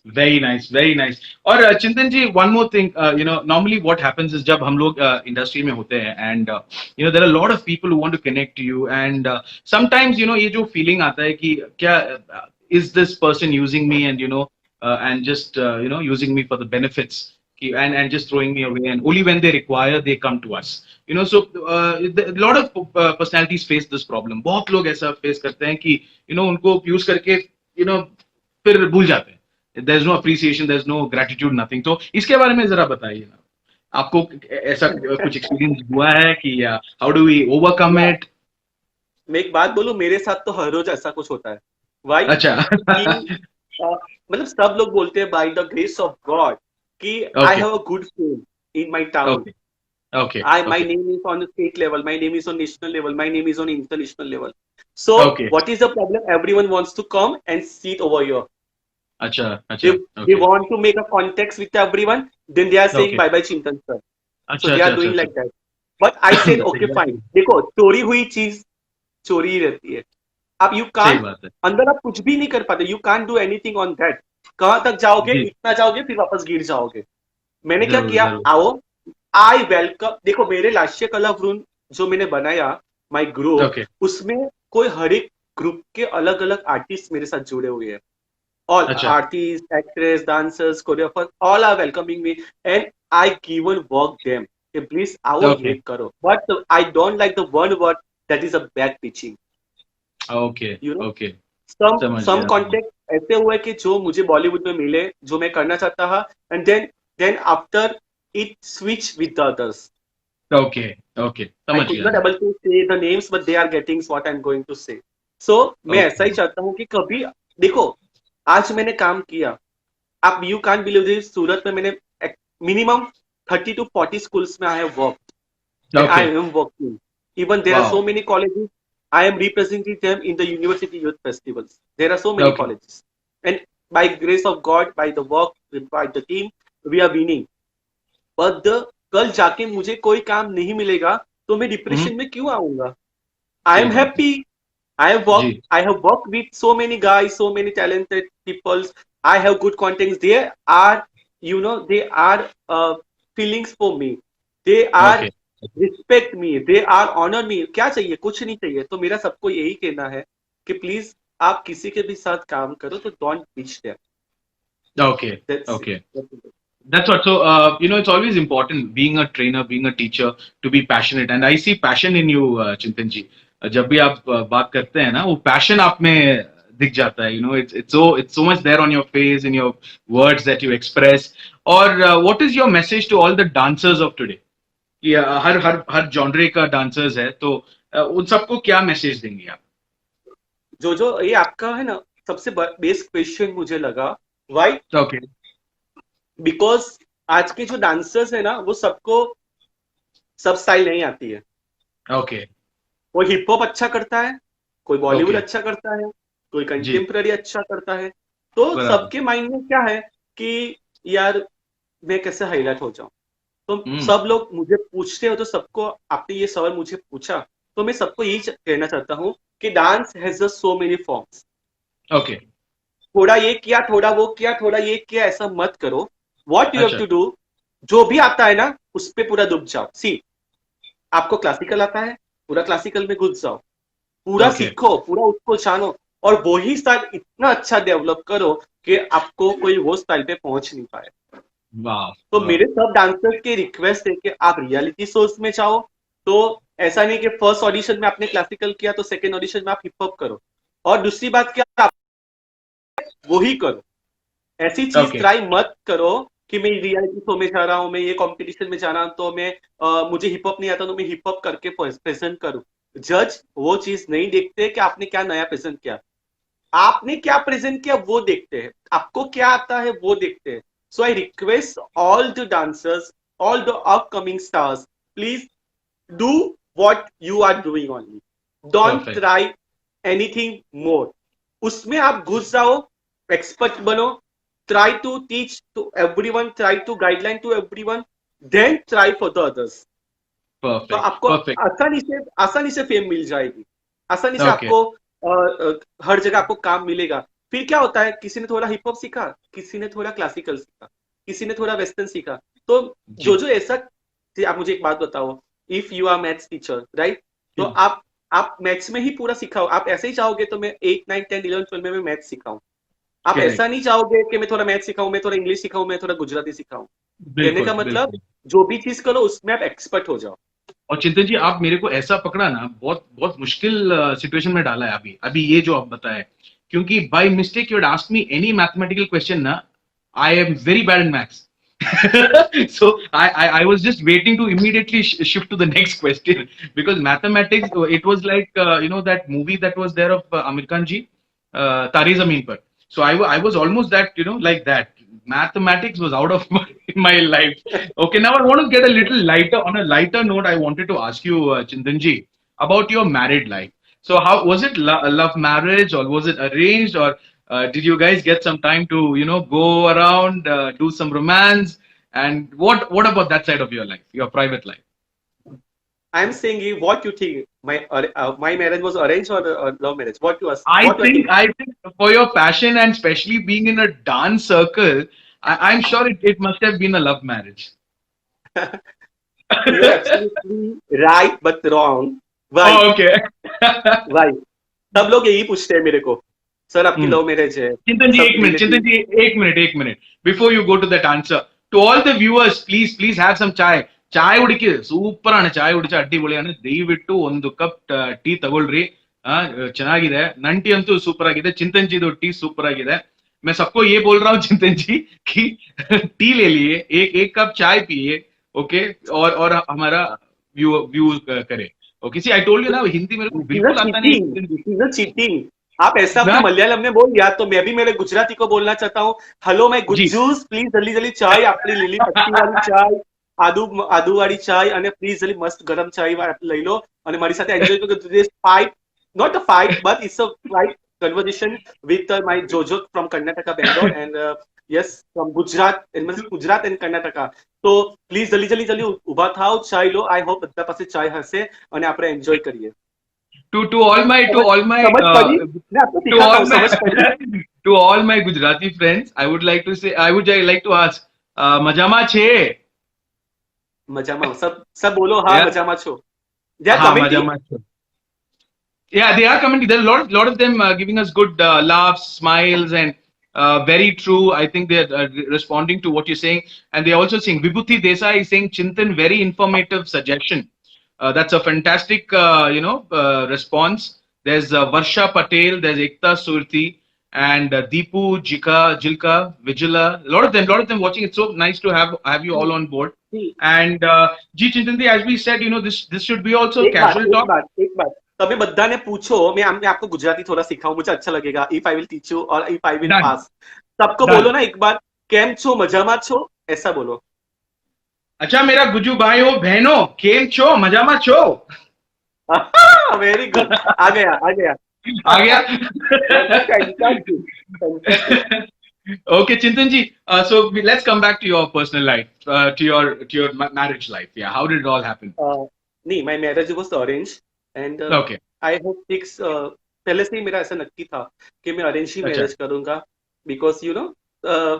Speaker 1: Very nice very nice. और Chintan ji, one more thing, you know normally what happens is जब हम लोग इंडस्ट्री में होते हैं and you know there are lot of people who want to connect to you and sometimes you know ये जो feeling आता है कि क्या is this person using me and you know and just you know using me for the benefits and just throwing me away, and only when they require they come to us, you know. So a lot of personalities face this problem. बहुत लोग ऐसा face करते हैं कि you know उनको use करके you know फिर भूल जाते हैं, there is no appreciation, there is no gratitude, nothing. तो इसके बारे में जरा बताइए ना, आपको ऐसा कुछ एक्सपीरियंस हुआ है कि how do we overcome
Speaker 2: Yeah.
Speaker 1: It?
Speaker 2: मैं एक बात बोलूं, मेरे साथ तो हर रोज ऐसा कुछ होता है। वाई
Speaker 1: अच्छा।
Speaker 2: कि मतलब सब लोग बोलते हैं by the grace of God कि I
Speaker 1: okay
Speaker 2: have a good friend in my town.
Speaker 1: Okay okay
Speaker 2: I my
Speaker 1: okay
Speaker 2: name is on the state level, my name is on national level, my name is on international level. So
Speaker 1: okay.
Speaker 2: what is the problem? Everyone wants to come and sit over here.
Speaker 1: अच्छा
Speaker 2: They
Speaker 1: अच्छा।
Speaker 2: they
Speaker 1: okay
Speaker 2: want to make a context with everyone. Then they are saying
Speaker 1: okay.
Speaker 2: bye bye Chintan sir. So
Speaker 1: अच्छा
Speaker 2: they
Speaker 1: अच्छा
Speaker 2: are
Speaker 1: अच्छा
Speaker 2: doing
Speaker 1: अच्छा।
Speaker 2: like that. But I said okay fine. देखो चोरी हुई चीज चोरी ही रहती है। आप यू
Speaker 1: सही
Speaker 2: कांट,
Speaker 1: बात है।
Speaker 2: अंदर आप कुछ भी नहीं कर पाते, you can't do anything on that. कहां तक जाओगे,
Speaker 1: जी।
Speaker 2: इतना जाओगे फिर वापस गिर जाओगे। मैंने क्या
Speaker 1: जरूर
Speaker 2: किया,
Speaker 1: जरूर।
Speaker 2: आओ, आई वेलकम। देखो मेरे लास्य कला वृंद जो मैंने बनाया, माय ग्रुप,
Speaker 1: ओके।
Speaker 2: उसमें कोई हर एक ग्रुप के अलग अलग आर्टिस्ट मेरे साथ जुड़े हुए हैं। ऑल
Speaker 1: अच्छा
Speaker 2: artist, actress, dancers, choreographer, all are welcoming me, and I given work them कि प्लीज आओ
Speaker 1: ओके
Speaker 2: ये करो। But I don't like the one word, that is a back pitching,
Speaker 1: okay
Speaker 2: you know.
Speaker 1: Okay. समझ
Speaker 2: some
Speaker 1: गया।
Speaker 2: Contact ऐसे हुए कि जो मुझे बॉलीवुड में मिले, जो मैं करना चाहता था, and then after it switch with the others.
Speaker 1: Okay okay
Speaker 2: I
Speaker 1: समझ
Speaker 2: कुड
Speaker 1: गया।
Speaker 2: Not able to say the names, but they are getting what I am going to say. So मैं ऐसा
Speaker 1: ओके
Speaker 2: ही चाहता हूँ कि कभी देखो, आज मैंने काम किया, आप यू कांट बिलीव दिस, सूरत में मैंने मिनिमम 30 to 40 schools में I have work, and I
Speaker 1: okay.
Speaker 2: am working. Even there are
Speaker 1: wow.
Speaker 2: so many colleges, I am representing them in the university youth festivals. There are so many
Speaker 1: okay
Speaker 2: colleges, and by grace of God, by the work, by the team, we are winning. But the कल जाके मुझे कोई काम नहीं मिलेगा तो मैं depression में क्यों आऊंगा? I
Speaker 1: सही
Speaker 2: am
Speaker 1: बात है।
Speaker 2: happy.
Speaker 1: जी।
Speaker 2: I have worked with so many guys, so many talented people. I have good contacts. They are, you know, they are feelings for me. They are
Speaker 1: okay
Speaker 2: respect me. They are honor me. क्या चाहिए? कुछ नहीं चाहिए। तो मेरा सबको यही कहना है कि प्लीज आप किसी के भी साथ काम करो तो don't beach there.
Speaker 1: Okay
Speaker 2: that's
Speaker 1: okay.
Speaker 2: It.
Speaker 1: That's what. So, you know, it's always important being a trainer, being a teacher, to be passionate. And I see passion in you, Chintan ji. जब भी आप बात करते हैं ना, वो passion आप में दिख जाता है. You know, it's so much there on your face, in your words that you express. और what is your message to all the dancers of today? कि हर genre का dancers है, तो उन सबको क्या message देंगे आप?
Speaker 2: जो ये आपका है ना, सबसे बेस्ट क्वेश्चन मुझे लगा। व्हाई?
Speaker 1: Okay.
Speaker 2: बिकॉज आज के जो डांसर्स है ना, वो सबको सब स्टाइल नहीं आती है।
Speaker 1: Okay.
Speaker 2: कोई हिप हॉप अच्छा करता है, कोई बॉलीवुड
Speaker 1: Okay.
Speaker 2: अच्छा करता है, कोई
Speaker 1: जी।
Speaker 2: कंटेम्प्ररी अच्छा करता है। तो
Speaker 1: बराबर।
Speaker 2: सबके माइंड में क्या है कि यार मैं कैसे हाईलाइट हो जाऊं। तो
Speaker 1: हम्म।
Speaker 2: सब लोग मुझे पूछते हो, तो सबको आपने ये सवाल मुझे पूछा, तो मैं सबको यही कहना चाहता हूँ कि dance has so many forms.
Speaker 1: Okay.
Speaker 2: थोड़ा ये किया, थोड़ा वो किया, थोड़ा ये किया, ऐसा मत करो। व्हाट यू हैव
Speaker 1: अच्छा।
Speaker 2: टू डू, जो भी आता है ना उस पे पूरा डूब जाओ। सी, आपको क्लासिकल आता है, पूरा क्लासिकल में घुस जाओ, पूरा
Speaker 1: ओके।
Speaker 2: सीखो, पूरा उसको जानो, और वही स्टाइल इतना अच्छा डेवलप करो कि आपको कोई वो स्टाइल पे पहुंच नहीं पाए।
Speaker 1: वाह
Speaker 2: तो
Speaker 1: वाह।
Speaker 2: मेरे सब डांसर्स की रिक्वेस्ट है कि आप रियलिटी शोज में जाओ। तो ऐसा नहीं कि फर्स्ट ऑडिशन में आपने क्लासिकल किया तो सेकेंड ऑडिशन में आप हिप हॉप करो। और दूसरी बात क्या, आप वो ही करो। ऐसी चीज
Speaker 1: ओके।
Speaker 2: ट्राई मत करो कि मैं रियलिटी शो में जा रहा हूँ, मैं ये कंपटीशन में जा रहा हूँ, तो मैं मुझे हिप हॉप नहीं आता तो मैं हिप हॉप करके प्रेजेंट करूँ। जज वो चीज नहीं देखते कि आपने क्या नया प्रेजेंट किया, आपने क्या प्रेजेंट किया वो देखते हैं, आपको क्या आता है वो देखते हैं। So I request all the dancers, all the upcoming stars, please do what you are doing only. Don't
Speaker 1: perfect.
Speaker 2: try anything more. उसमें आप घुस जाओ, एक्सपर्ट बनो, try to teach to everyone, try to guideline to everyone, then try for the others. तो
Speaker 1: perfect.
Speaker 2: आपको
Speaker 1: perfect.
Speaker 2: आसानी से fame मिल जाएगी, आसानी से
Speaker 1: ओके।
Speaker 2: आपको हर जगह आपको काम मिलेगा। फिर क्या होता है, किसी ने थोड़ा हिप हॉप सीखा, किसी ने थोड़ा क्लासिकल सीखा, किसी ने थोड़ा वेस्टर्न सीखा। तो जो
Speaker 1: जी
Speaker 2: जो ऐसा, आप मुझे एक बात बताओ, if you are maths teacher right, तो
Speaker 1: जी।
Speaker 2: आप मैथ्स में ही पूरा सिखाओ। आप ऐसे ही चाहोगे तो मैं 8 9 10 11 12 में मैं मैथ्स सिखाऊं। आप ऐसा
Speaker 1: करेक्ट।
Speaker 2: नहीं चाहोगे कि मैं थोड़ा मैथ्स सिखाऊं, मैं थोड़ा इंग्लिश सिखाऊं, मैं थोड़ा गुजराती सिखाऊं। कहने का
Speaker 1: बिल्कुल
Speaker 2: मतलब,
Speaker 1: बिल्कुल।
Speaker 2: जो भी चीज करो उसमें आप एक्सपर्ट हो जाओ।
Speaker 1: और चिंतन जी आप मेरे को ऐसा पकड़ा ना, बहुत बहुत मुश्किल सिचुएशन में डाला है अभी अभी ये जो आप बताए। क्योंकि by mistake you had asked me any mathematical question ना, I am very bad in maths. So I was just waiting to immediately shift to the next question because mathematics, it was like that movie that was there of Amir Khan ji, Tare Zameen Par. So I was almost that, like that. Mathematics was out of my life. Okay, now I want to get a little lighter. On a lighter note, I wanted to ask you, Chintan ji, about your married life. So how was it, love marriage, or was it arranged, or did you guys get some time to go around, do some romance, and what about that side of your life, your private life?
Speaker 2: I am saying what you think. My marriage was arranged or love marriage? What you are,
Speaker 1: I
Speaker 2: what you are
Speaker 1: think
Speaker 2: thinking?
Speaker 1: I think for your passion and especially being in a dance circle, I'm sure it must have been a love marriage.
Speaker 2: You're absolutely right but wrong. Why?
Speaker 1: Oh, okay.
Speaker 2: Why? सब लोग यही पूछते हैं मेरे को, sir आपकी
Speaker 1: Hmm.
Speaker 2: Love marriage है,
Speaker 1: Chintan ji,
Speaker 2: सब
Speaker 1: एक minute. Chintan
Speaker 2: relative.
Speaker 1: ji, एक minute, एक minute. Before you go to that answer, to all the viewers, please have some chai. ಚಾಯ್ ಹುಡುಕಿ ಸೂಪರ್ ಅಣ್ಣ, ಚಾಯ್ ಹುಡಿಚ ಅಡ್ಡಿಪೊಳಿ ಅಣ್ಣ, ದಯವಿಟ್ಟು ಒಂದು ಕಪ್ ಟೀ ತಗೊಳ್ರಿ. ಚೆನ್ನಾಗಿದೆ. ನನ್ ಟೀ ಅಂತೂ ಸೂಪರ್ ಆಗಿದೆ, ಚಿಂತಂಜಿದು ಟೀ ಸೂಪರ್ आಗಿದೆ. मैं सबको ये बोल रहा हूँ चिंतन जी कि टी ले लिए, एक कप चाय पिए, ओके, और हमारा व्यू करे। Okay, see I told you ना, हिंदी मेरे को
Speaker 2: दिस इज अ
Speaker 1: बिल्कुल आता नहीं है
Speaker 2: cheating,
Speaker 1: Chintan ji.
Speaker 2: This is a cheating. आप ऐसा अपने
Speaker 1: ना
Speaker 2: मलयालम में बोल दिया तो मैं भी मेरे गुजराती को बोलना चाहता हूँ। हेलो मैं
Speaker 1: जी।
Speaker 2: गुज्जूस, प्लीज जल्दी जल्दी चाय, આપણી લીલી પત્તી વાળી ચાય, આદુ વાળી ચાય, અને પ્લીઝ જલ્દી મસ્ત ગરમ ચાય લઈ લો અને મારી સાથે એન્જોય કરો. This fight, not a fight, but it's a right conversation with my Jojo from Karnataka, Bangalore, and yes, from Gujarat, and Gujarat and Karnataka. તો પ્લીઝ જલ્દી જલ્દી જલ્દી ઉભા થાઓ, ચાય લો. આઈ હોપ બધા પાસે ચાય હશે અને આપણે એન્જોય કરીએ.
Speaker 1: to all my to
Speaker 2: समझ
Speaker 1: all my
Speaker 2: समझ पड़ी, मैं आपको
Speaker 1: to
Speaker 2: सिखाता
Speaker 1: all
Speaker 2: हूँ,
Speaker 1: my
Speaker 2: समझ पड़ी।
Speaker 1: to all my Gujarati friends, I would like to say, I would like to ask, majama છે?
Speaker 2: મજામાં सब बोलो हाँ
Speaker 1: Yeah,
Speaker 2: મજામાં છો. They are
Speaker 1: ha
Speaker 2: commenting.
Speaker 1: majama છે. Yeah, they are commenting. There are lot of them giving us good laughs, smiles, and very true. I think they're responding to what you're saying, and they're also saying Vibhuti Desai is saying Chintan, very informative suggestion. That's a fantastic response. There's Varsha Patel, there's Ekta Surti, and Deepu Jilka Vigila. A lot of them watching. It's so nice to have you all on board.
Speaker 2: See,
Speaker 1: And G Chintanti, as we said, this should be also
Speaker 2: एक बात
Speaker 1: casual
Speaker 2: एक
Speaker 1: talk.
Speaker 2: बात एक बात તમે બધાને પૂછો, मैं आपको गुजराती थोड़ा सिखाऊं, मुझे अच्छा लगेगा, if I will teach you और इफ आई विल
Speaker 1: Done.
Speaker 2: पास। सबको बोलो
Speaker 1: Done.
Speaker 2: ना एक बार, કેમ છો મજામાં છો, ऐसा बोलो।
Speaker 1: अच्छा मेरा गुजू भाइयों बहनों, केम छो, मजामा छो?
Speaker 2: वेरी गुड, आ गया आ गया।
Speaker 1: आ गया।
Speaker 2: Fantastic, fantastic.
Speaker 1: Okay, Chintan ji. So let's come back to your personal life, to your marriage life. Yeah, how did it all happen?
Speaker 2: नहीं, my marriage was arrange, and
Speaker 1: Okay.
Speaker 2: I hope fix, पहले से ही मेरा ऐसा नक्की था कि मैं arrange ही
Speaker 1: अच्छा.
Speaker 2: मैरिज करूंगा, बिकॉज यू नो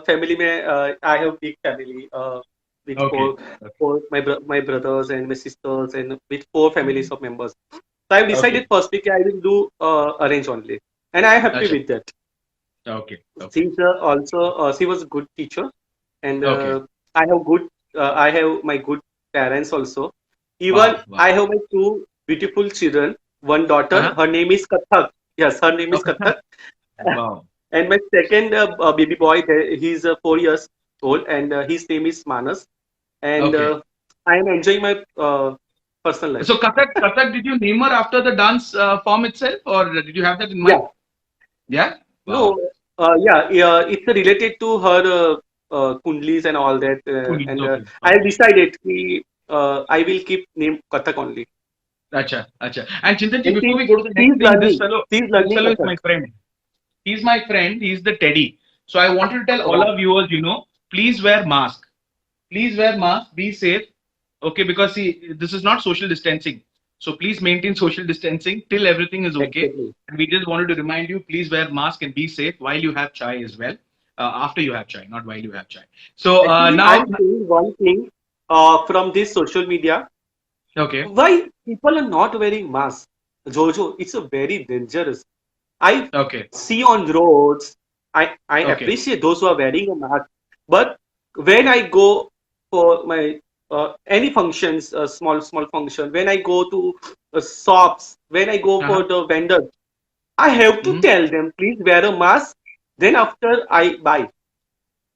Speaker 2: फैमिली में I have big family, with
Speaker 1: Okay.
Speaker 2: my brothers and my sisters and with 4 families of members. So I've
Speaker 1: Okay.
Speaker 2: decided first week I will do arrange only, and I am happy
Speaker 1: Acha.
Speaker 2: with that.
Speaker 1: Okay. Okay.
Speaker 2: She's also she was a good teacher, and
Speaker 1: Okay.
Speaker 2: I have my good parents also. Even
Speaker 1: Wow. Wow.
Speaker 2: I have my two beautiful children. One daughter,
Speaker 1: Uh-huh.
Speaker 2: her name is Kathak. Yes, her name is
Speaker 1: Okay.
Speaker 2: Kathak.
Speaker 1: Wow.
Speaker 2: And my second baby boy, he's 4 years old, and his name is Manas. And
Speaker 1: Okay.
Speaker 2: I am enjoying my personal life.
Speaker 1: So Kathak, did you name her after the dance form itself, or did you have that in mind?
Speaker 2: Yeah,
Speaker 1: Yeah.
Speaker 2: no,
Speaker 1: Wow.
Speaker 2: yeah, it's related to her kundlis and all that,
Speaker 1: Cool.
Speaker 2: and
Speaker 1: Okay.
Speaker 2: I
Speaker 1: Okay.
Speaker 2: decided I will keep name Kathak only.
Speaker 1: Acha. Acha. And Chintanji,
Speaker 2: And
Speaker 1: before we go to the next thing,
Speaker 2: she's
Speaker 1: this
Speaker 2: learning
Speaker 1: fellow is
Speaker 2: Kathak.
Speaker 1: my friend. He's my friend. He's the Teddy. So I wanted to tell all
Speaker 2: Wow.
Speaker 1: our viewers, please wear mask. Please wear mask. Be safe. Okay, because see, this is not social distancing. So please maintain social distancing till everything is okay.
Speaker 2: Exactly.
Speaker 1: And we just wanted to remind you, please wear mask and be safe while you have chai as well. After you have chai, not while you have chai. So
Speaker 2: Actually,
Speaker 1: now,
Speaker 2: I'm saying one thing from this social media.
Speaker 1: okay,
Speaker 2: Why people are not wearing masks? Jojo, it's a very dangerous. I
Speaker 1: okay,
Speaker 2: see on roads. I
Speaker 1: okay,
Speaker 2: appreciate those who are wearing a mask, but when I go for my any functions, small function, when I go to shops, when I go
Speaker 1: uh-huh,
Speaker 2: for the vendors, I have to
Speaker 1: hmm,
Speaker 2: tell them please wear a mask. Then after I buy.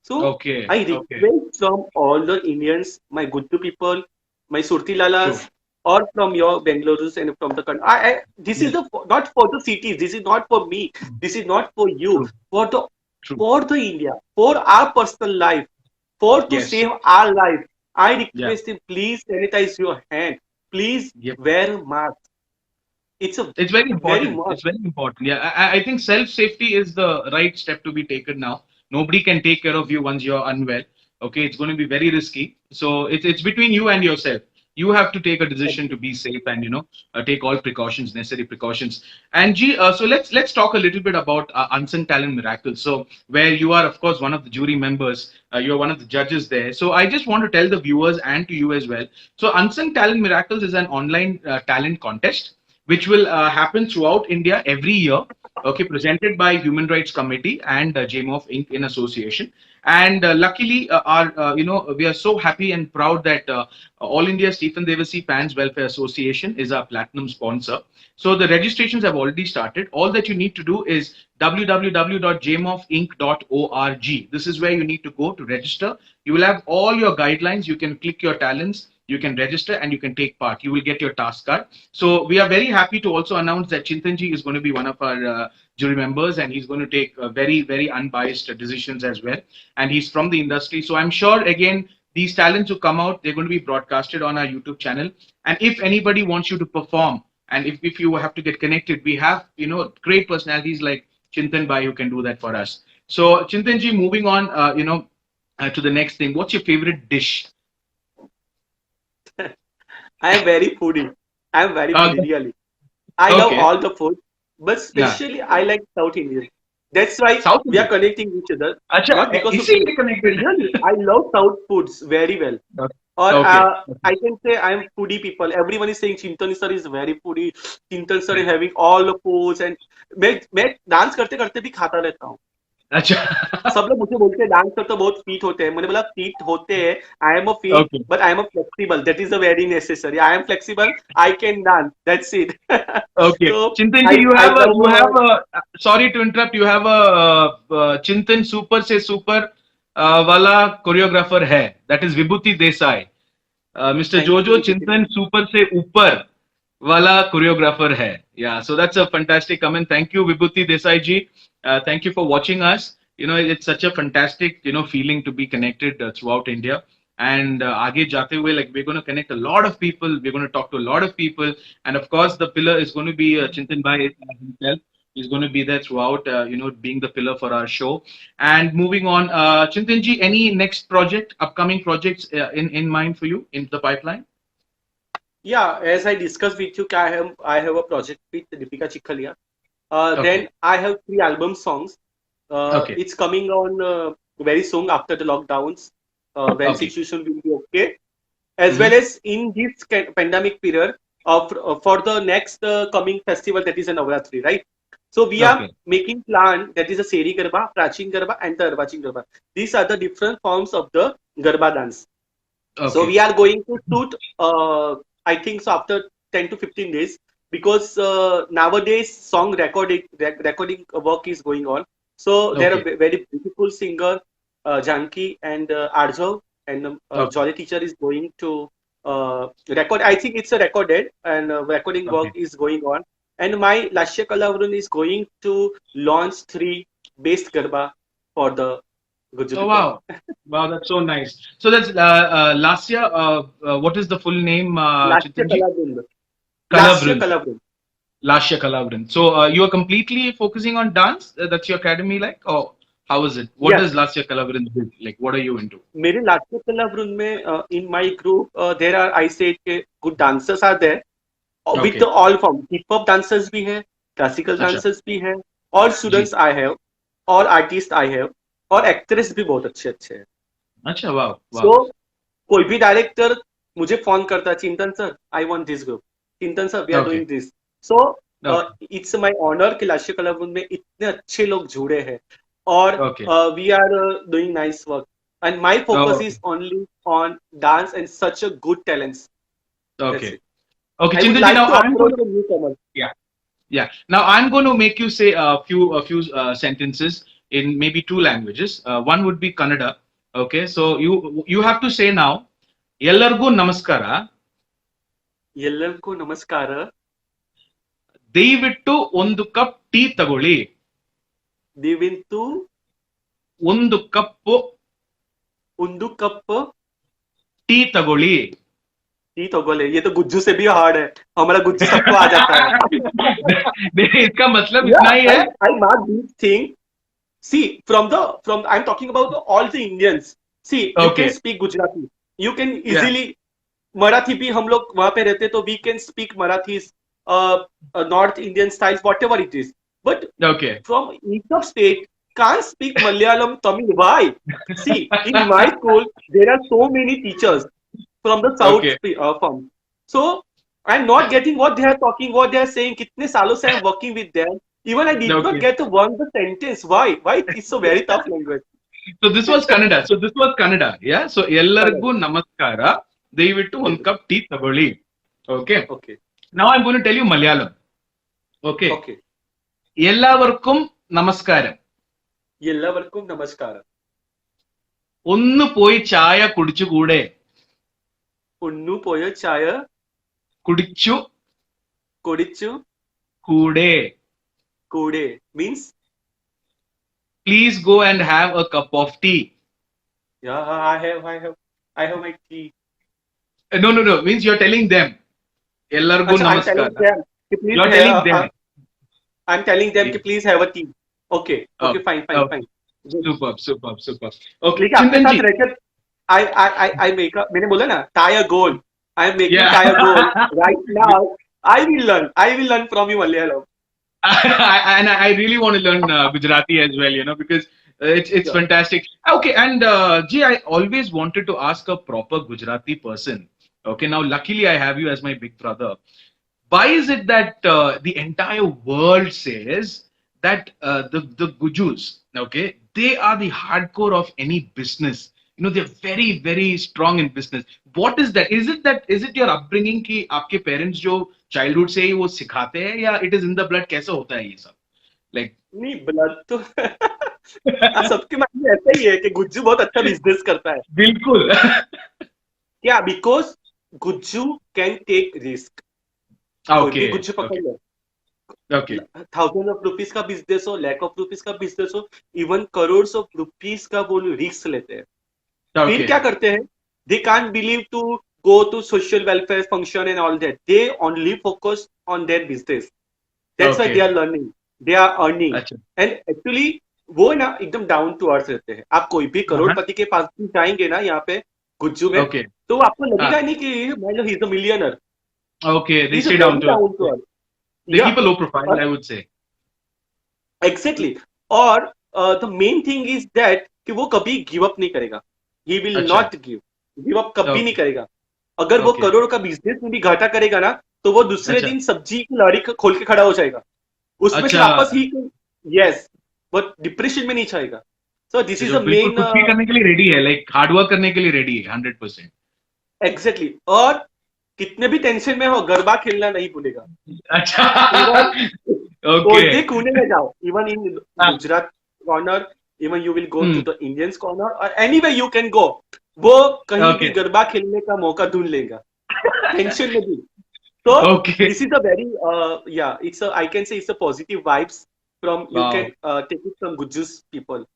Speaker 2: So
Speaker 1: okay,
Speaker 2: I
Speaker 1: okay,
Speaker 2: request from all the Indians, my Guddu people, my Surti
Speaker 1: true,
Speaker 2: Lalas, or from your Bengalurus and from the country. This is
Speaker 1: yes,
Speaker 2: the not for the cities. This is not for me. This is not for you.
Speaker 1: true,
Speaker 2: For the
Speaker 1: true,
Speaker 2: for the India, for our personal life, for to
Speaker 1: yes,
Speaker 2: save our life. I
Speaker 1: yeah,
Speaker 2: request him, please sanitize your hand. Please
Speaker 1: yep.
Speaker 2: wear a mask. It's a
Speaker 1: It's very
Speaker 2: very
Speaker 1: important.
Speaker 2: must.
Speaker 1: It's very important. Yeah, I think self safety is the right step to be taken now. Nobody can take care of you once you're unwell. Okay, it's going to be very risky. So it's between you and yourself. You have to take a decision to be safe and take all precautions, necessary precautions. And G, so let's talk a little bit about unsung talent miracles. So where you are, of course, one of the jury members, you're one of the judges there. So I just want to tell the viewers and to you as well. So unsung talent miracles is an online talent contest which will happen throughout India every year. Okay, presented by Human Rights Committee and JMOF Inc. in association. And luckily, our we are so happy and proud that All India Stephen Devasi Fans Welfare Association is our platinum sponsor. So the registrations have already started. All that you need to do is www.jmofinc.org. This is where you need to go to register. You will have all your guidelines. You can click your talents, you can register, and you can take part. You will get your task card. So we are very happy to also announce that Chintanji is going to be one of our jury members, and he's going to take very, very unbiased decisions as well. And he's from the industry. So I'm sure, again, these talents who come out, they're going to be broadcasted on our YouTube channel. And if anybody wants you to perform, and if you have to get connected, we have, great personalities like Chintan Bhai who can do that for us. So Chintanji, moving on, to the next thing, what's your favorite dish?
Speaker 2: I am very foodie. I am very
Speaker 1: Uh,
Speaker 2: foodie, really. I love
Speaker 1: okay.
Speaker 2: all the food, but
Speaker 1: Yeah.
Speaker 2: especially I like South Indian. That's why
Speaker 1: South
Speaker 2: we are
Speaker 1: Indian.
Speaker 2: connecting each other,
Speaker 1: Acha,
Speaker 2: not because of food.
Speaker 1: इसीलिए connected.
Speaker 2: Really, I love South foods very well. Or
Speaker 1: Okay.
Speaker 2: I can say I am foodie people. Everyone is saying Chintan sir is very foodie. Chintan sir is having all the foods and मैं dance करते करते भी खाता रहता हूँ.
Speaker 1: अच्छा.
Speaker 2: सब लोग मुझे बोलते हैं डांस करते बहुत फिट होते हैं. मैंने बोला फिट होते हैं. आई am a fit
Speaker 1: Okay.
Speaker 2: But I am a flexible. That is a very necessary. I am flexible. I can dance. That's it.
Speaker 1: Okay.
Speaker 2: So
Speaker 1: Chintan ji,
Speaker 2: I love
Speaker 1: sorry to interrupt, you have a Chintan Super se Super wala choreographer hai. That is Vibhuti Desai. Mr.
Speaker 2: thank
Speaker 1: Jojo
Speaker 2: you.
Speaker 1: Chintan Super se Upar wala choreographer hai. Yeah, so that's a fantastic comment. Thank you, Vibhuti Desai ji. Thank you for watching us. It's such a fantastic, feeling to be connected throughout India. And aage jate hue, like we're going to connect a lot of people. We're going to talk to a lot of people. And of course, the pillar is going to be Chintan Bhai himself. He's going to be there throughout, being the pillar for our show. And moving on, Chintanji, any next project, upcoming projects in mind for you in the pipeline?
Speaker 2: Yeah, as I discussed with you, I have a project with Deepika Chikhalia.
Speaker 1: Okay.
Speaker 2: Then I have 3 album songs.
Speaker 1: Okay.
Speaker 2: It's coming on very soon after the lockdowns. when
Speaker 1: Okay.
Speaker 2: situation will be okay, as well
Speaker 1: Mm-hmm.
Speaker 2: as in this pandemic period of for the next coming festival, that is a Navratri, right? So we are
Speaker 1: Okay.
Speaker 2: making plan, that is a Seri Garba, Prachin Garba, and the Arvachin Garba. These are the different forms of the Garba dance. So
Speaker 1: Okay.
Speaker 2: we are going to shoot, I think so, after 10 to 15 days, because nowadays song recording work is going on. So there are
Speaker 1: Okay.
Speaker 2: very beautiful singer, Janki and Arjav, and
Speaker 1: Okay.
Speaker 2: Jolly teacher is going to record. I think it's a recorded, and recording work
Speaker 1: Okay.
Speaker 2: is going on. And my Lashya Kalavrun is going to launch 3 best Garba for the
Speaker 1: Oh
Speaker 2: Gujju people.
Speaker 1: wow. Wow, that's so nice. So that's last year. What is the full name,
Speaker 2: Lashya
Speaker 1: Chitanji?
Speaker 2: Kalavrun. Lashya
Speaker 1: Kalavrin.
Speaker 2: Kalavrun.
Speaker 1: Last year, Kalavrin. So you are completely focusing on dance. That's your academy, like, or how is it? What
Speaker 2: Yes,
Speaker 1: does last year Kalavrin do? Like, what are you into?
Speaker 2: मेरे last कला वृंद में in my group there are, I said good dancers are there with
Speaker 1: Okay.
Speaker 2: all form, hip hop dancers भी है, classical
Speaker 1: अच्छा.
Speaker 2: dancers भी है, और
Speaker 1: जी.
Speaker 2: students I have, और artist I have, और actress भी बहुत अच्छे अच्छे हैं.
Speaker 1: अच्छा. Wow.
Speaker 2: So
Speaker 1: Wow.
Speaker 2: कोई भी डायरेक्टर मुझे फोन करता है, Chintan sir I want this group, Chintan sir we are
Speaker 1: Okay.
Speaker 2: Doing this. So
Speaker 1: Okay.
Speaker 2: It's my honour कि लाश्य कला वृंद में इतने अच्छे लोग जुड़े हैं, और
Speaker 1: Okay.
Speaker 2: We are doing nice work, and my focus
Speaker 1: Oh,
Speaker 2: is only on dance and such a good talents. That's
Speaker 1: okay.
Speaker 2: It.
Speaker 1: Okay.
Speaker 2: I would
Speaker 1: Chintanji,
Speaker 2: like
Speaker 1: now
Speaker 2: to
Speaker 1: I'm going
Speaker 2: approach
Speaker 1: to,
Speaker 2: the newcomers.
Speaker 1: yeah. Yeah. Now I'm going to make you say a few sentences in maybe two languages. One would be Kannada. Okay. So you have to say now. ಎಲ್ಲರಿಗೂ ನಮಸ್ಕಾರ.
Speaker 2: ಎಲ್ಲರಿಗೂ ನಮಸ್ಕಾರ.
Speaker 1: ದಯವಿಟ್ಟು ಒಂದು cup tea ತಗೊಳ್ಳಿ.
Speaker 2: ದಯವಿಟ್ಟು
Speaker 1: ಒಂದು cup
Speaker 2: ಒಂದು ಕಪ್
Speaker 1: ಟೀ ತಗೊಳ್ಳಿ.
Speaker 2: टी तो बोले, ये तो गुज्जू से भी हार्ड है, हमारा गुज्जू सबको आ जाता है.
Speaker 1: इसका मतलब इतना
Speaker 2: Yeah,
Speaker 1: ही है.
Speaker 2: I mark this thing. See, from I'm talking about all the Indians. See, you can
Speaker 1: Okay.
Speaker 2: speak Gujarati. You can
Speaker 1: Yeah.
Speaker 2: easily Marathi भी, हम लोग वहां पे रहते तो we can speak Marathis, North Indian styles, whatever it is. But
Speaker 1: Okay.
Speaker 2: from each of state can't speak Malayalam, Tamil. Why? See, in my school there are so many teachers from the south
Speaker 1: Okay.
Speaker 2: from. So I'm not getting what they are talking, what they are saying. कितने सालों से I'm working with them. Even I did not
Speaker 1: Okay.
Speaker 2: get to one the sentence. Why? Why it's so very tough language?
Speaker 1: So this was Kannada. So this was Kannada. Yeah. So
Speaker 2: Correct.
Speaker 1: ಎಲ್ಲರಿಗೂ ನಮಸ್ಕಾರ. ದಯವಿಟ್ಟು ಒಂದು
Speaker 2: Yes.
Speaker 1: Cup tea ತಗೊಳ್ಳಿ. Okay.
Speaker 2: Okay.
Speaker 1: Now I'm going to tell you Malayalam. Okay.
Speaker 2: Okay.
Speaker 1: എല്ലാവർക്കും നമസ്കാരം.
Speaker 2: എല്ലാവർക്കും നമസ്കാരം.
Speaker 1: ഒന്ന് പോയി ചായ കുടിച്ചുകൂടെ.
Speaker 2: ഒന്നു പോയ ചായ
Speaker 1: കുടിച്ചു
Speaker 2: കുടിച്ചു
Speaker 1: കൂടെ.
Speaker 2: കൂടെ means
Speaker 1: Please go and have a cup of tea.
Speaker 2: yeah, I have my tea.
Speaker 1: No. Means you're telling them. ಎಲ್ಲರಿಗೂ
Speaker 2: अच्छा, I'm telling
Speaker 1: ನಮಸ್ಕಾರ.
Speaker 2: them कि please
Speaker 1: You're telling them.
Speaker 2: I'm telling them कि please have a tea. Okay.
Speaker 1: Oh,
Speaker 2: Okay, fine.
Speaker 1: okay. Superb. Okay.
Speaker 2: लेकिन आपके
Speaker 1: Chintan
Speaker 2: साथ
Speaker 1: ji.
Speaker 2: रहकर I make a, मैंने बोला ना, tie a goal. I'm making
Speaker 1: Yeah.
Speaker 2: tie a goal right now. I will learn from you Malayalam.
Speaker 1: I really want to learn Gujarati as well, because it's
Speaker 2: Sure.
Speaker 1: fantastic. Okay, and Ji, I always wanted to ask a proper Gujarati person. Okay, now luckily I have you as my big brother. Why is it that the entire world says that the Gujus, okay, they are the hardcore of any business? They're very very strong in business. What is that? Is it your upbringing कि आपके parents जो childhood से ही वो सिखाते हैं, या it is in the blood? कैसे होता है ये सब? Like
Speaker 2: नहीं, ब्लड तो सबके मन में ऐसा ही है कि गुज्जू बहुत अच्छा बिजनेस करता है.
Speaker 1: बिल्कुल.
Speaker 2: क्या? Because Gujju can take risk. कोई भी
Speaker 1: Okay.
Speaker 2: गुज्जू पकड़ लो,
Speaker 1: Okay.
Speaker 2: थाउजेंड ऑफ रुपीज का बिजनेस हो, लैख ऑफ रुपीज का बिजनेस हो, इवन करोड़ ऑफ रुपीज का वो रिस्क लेते हैं. फिर
Speaker 1: Okay.
Speaker 2: क्या करते हैं? They can't believe to go to social welfare function and all that. They only focus on their business. That's why
Speaker 1: Okay.
Speaker 2: They are learning, they are earning.
Speaker 1: अच्छा.
Speaker 2: And actually वो ना एकदम डाउन टू अर्थ रहते हैं. आप कोई भी करोड़पति के पास भी जाएंगे ना यहाँ पे गुज्जू में,
Speaker 1: Okay.
Speaker 2: तो आपको लगेगा नहीं कि मान लो he is a millionaire.
Speaker 1: Okay. They
Speaker 2: he is
Speaker 1: stay
Speaker 2: very
Speaker 1: down to
Speaker 2: down to
Speaker 1: earth.
Speaker 2: Earth.
Speaker 1: They
Speaker 2: yeah
Speaker 1: keep a low profile, I would say.
Speaker 2: Exactly. और the main thing is that कि वो कभी give up नहीं करेगा. He will
Speaker 1: अच्छा।
Speaker 2: Not give up कभी नहीं
Speaker 1: okay.
Speaker 2: करेगा। अगर वो
Speaker 1: ओके।
Speaker 2: करोड़ का बिजनेस में भी घाटा करेगा ना, तो वो दूसरे
Speaker 1: अच्छा।
Speaker 2: दिन सब्जी की लारी खोल के खड़ा हो जाएगा, उसमें से
Speaker 1: अच्छा।
Speaker 2: वापस ही, यस, बट डिप्रेशन में नहीं जाएगा। सो दिस इज
Speaker 1: जो
Speaker 2: द
Speaker 1: बिल्कुल
Speaker 2: मेन,
Speaker 1: कुछ भी करने के लिए रेडी है, लाइक हार्ड वर्क करने के लिए रेडी है 100%।
Speaker 2: एग्जैक्टली। और कितने भी टेंशन में हो, गरबा खेलना नहीं भूलेगा।
Speaker 1: अच्छा।
Speaker 2: Even
Speaker 1: okay.
Speaker 2: कोई भी कोने में जाओ, इवन इन
Speaker 1: हाँ।
Speaker 2: Gujarat corner, even you will go to
Speaker 1: hmm.
Speaker 2: The Indians corner और any way you can go, वो कहीं भी
Speaker 1: ओके।
Speaker 2: गरबा खेलने का मौका ढूंढ लेगा, टेंशन में भी। So
Speaker 1: okay.
Speaker 2: this is a very yeah, it's a, I can say it's a positive vibes from, you can
Speaker 1: wow.
Speaker 2: take it from Gujus people.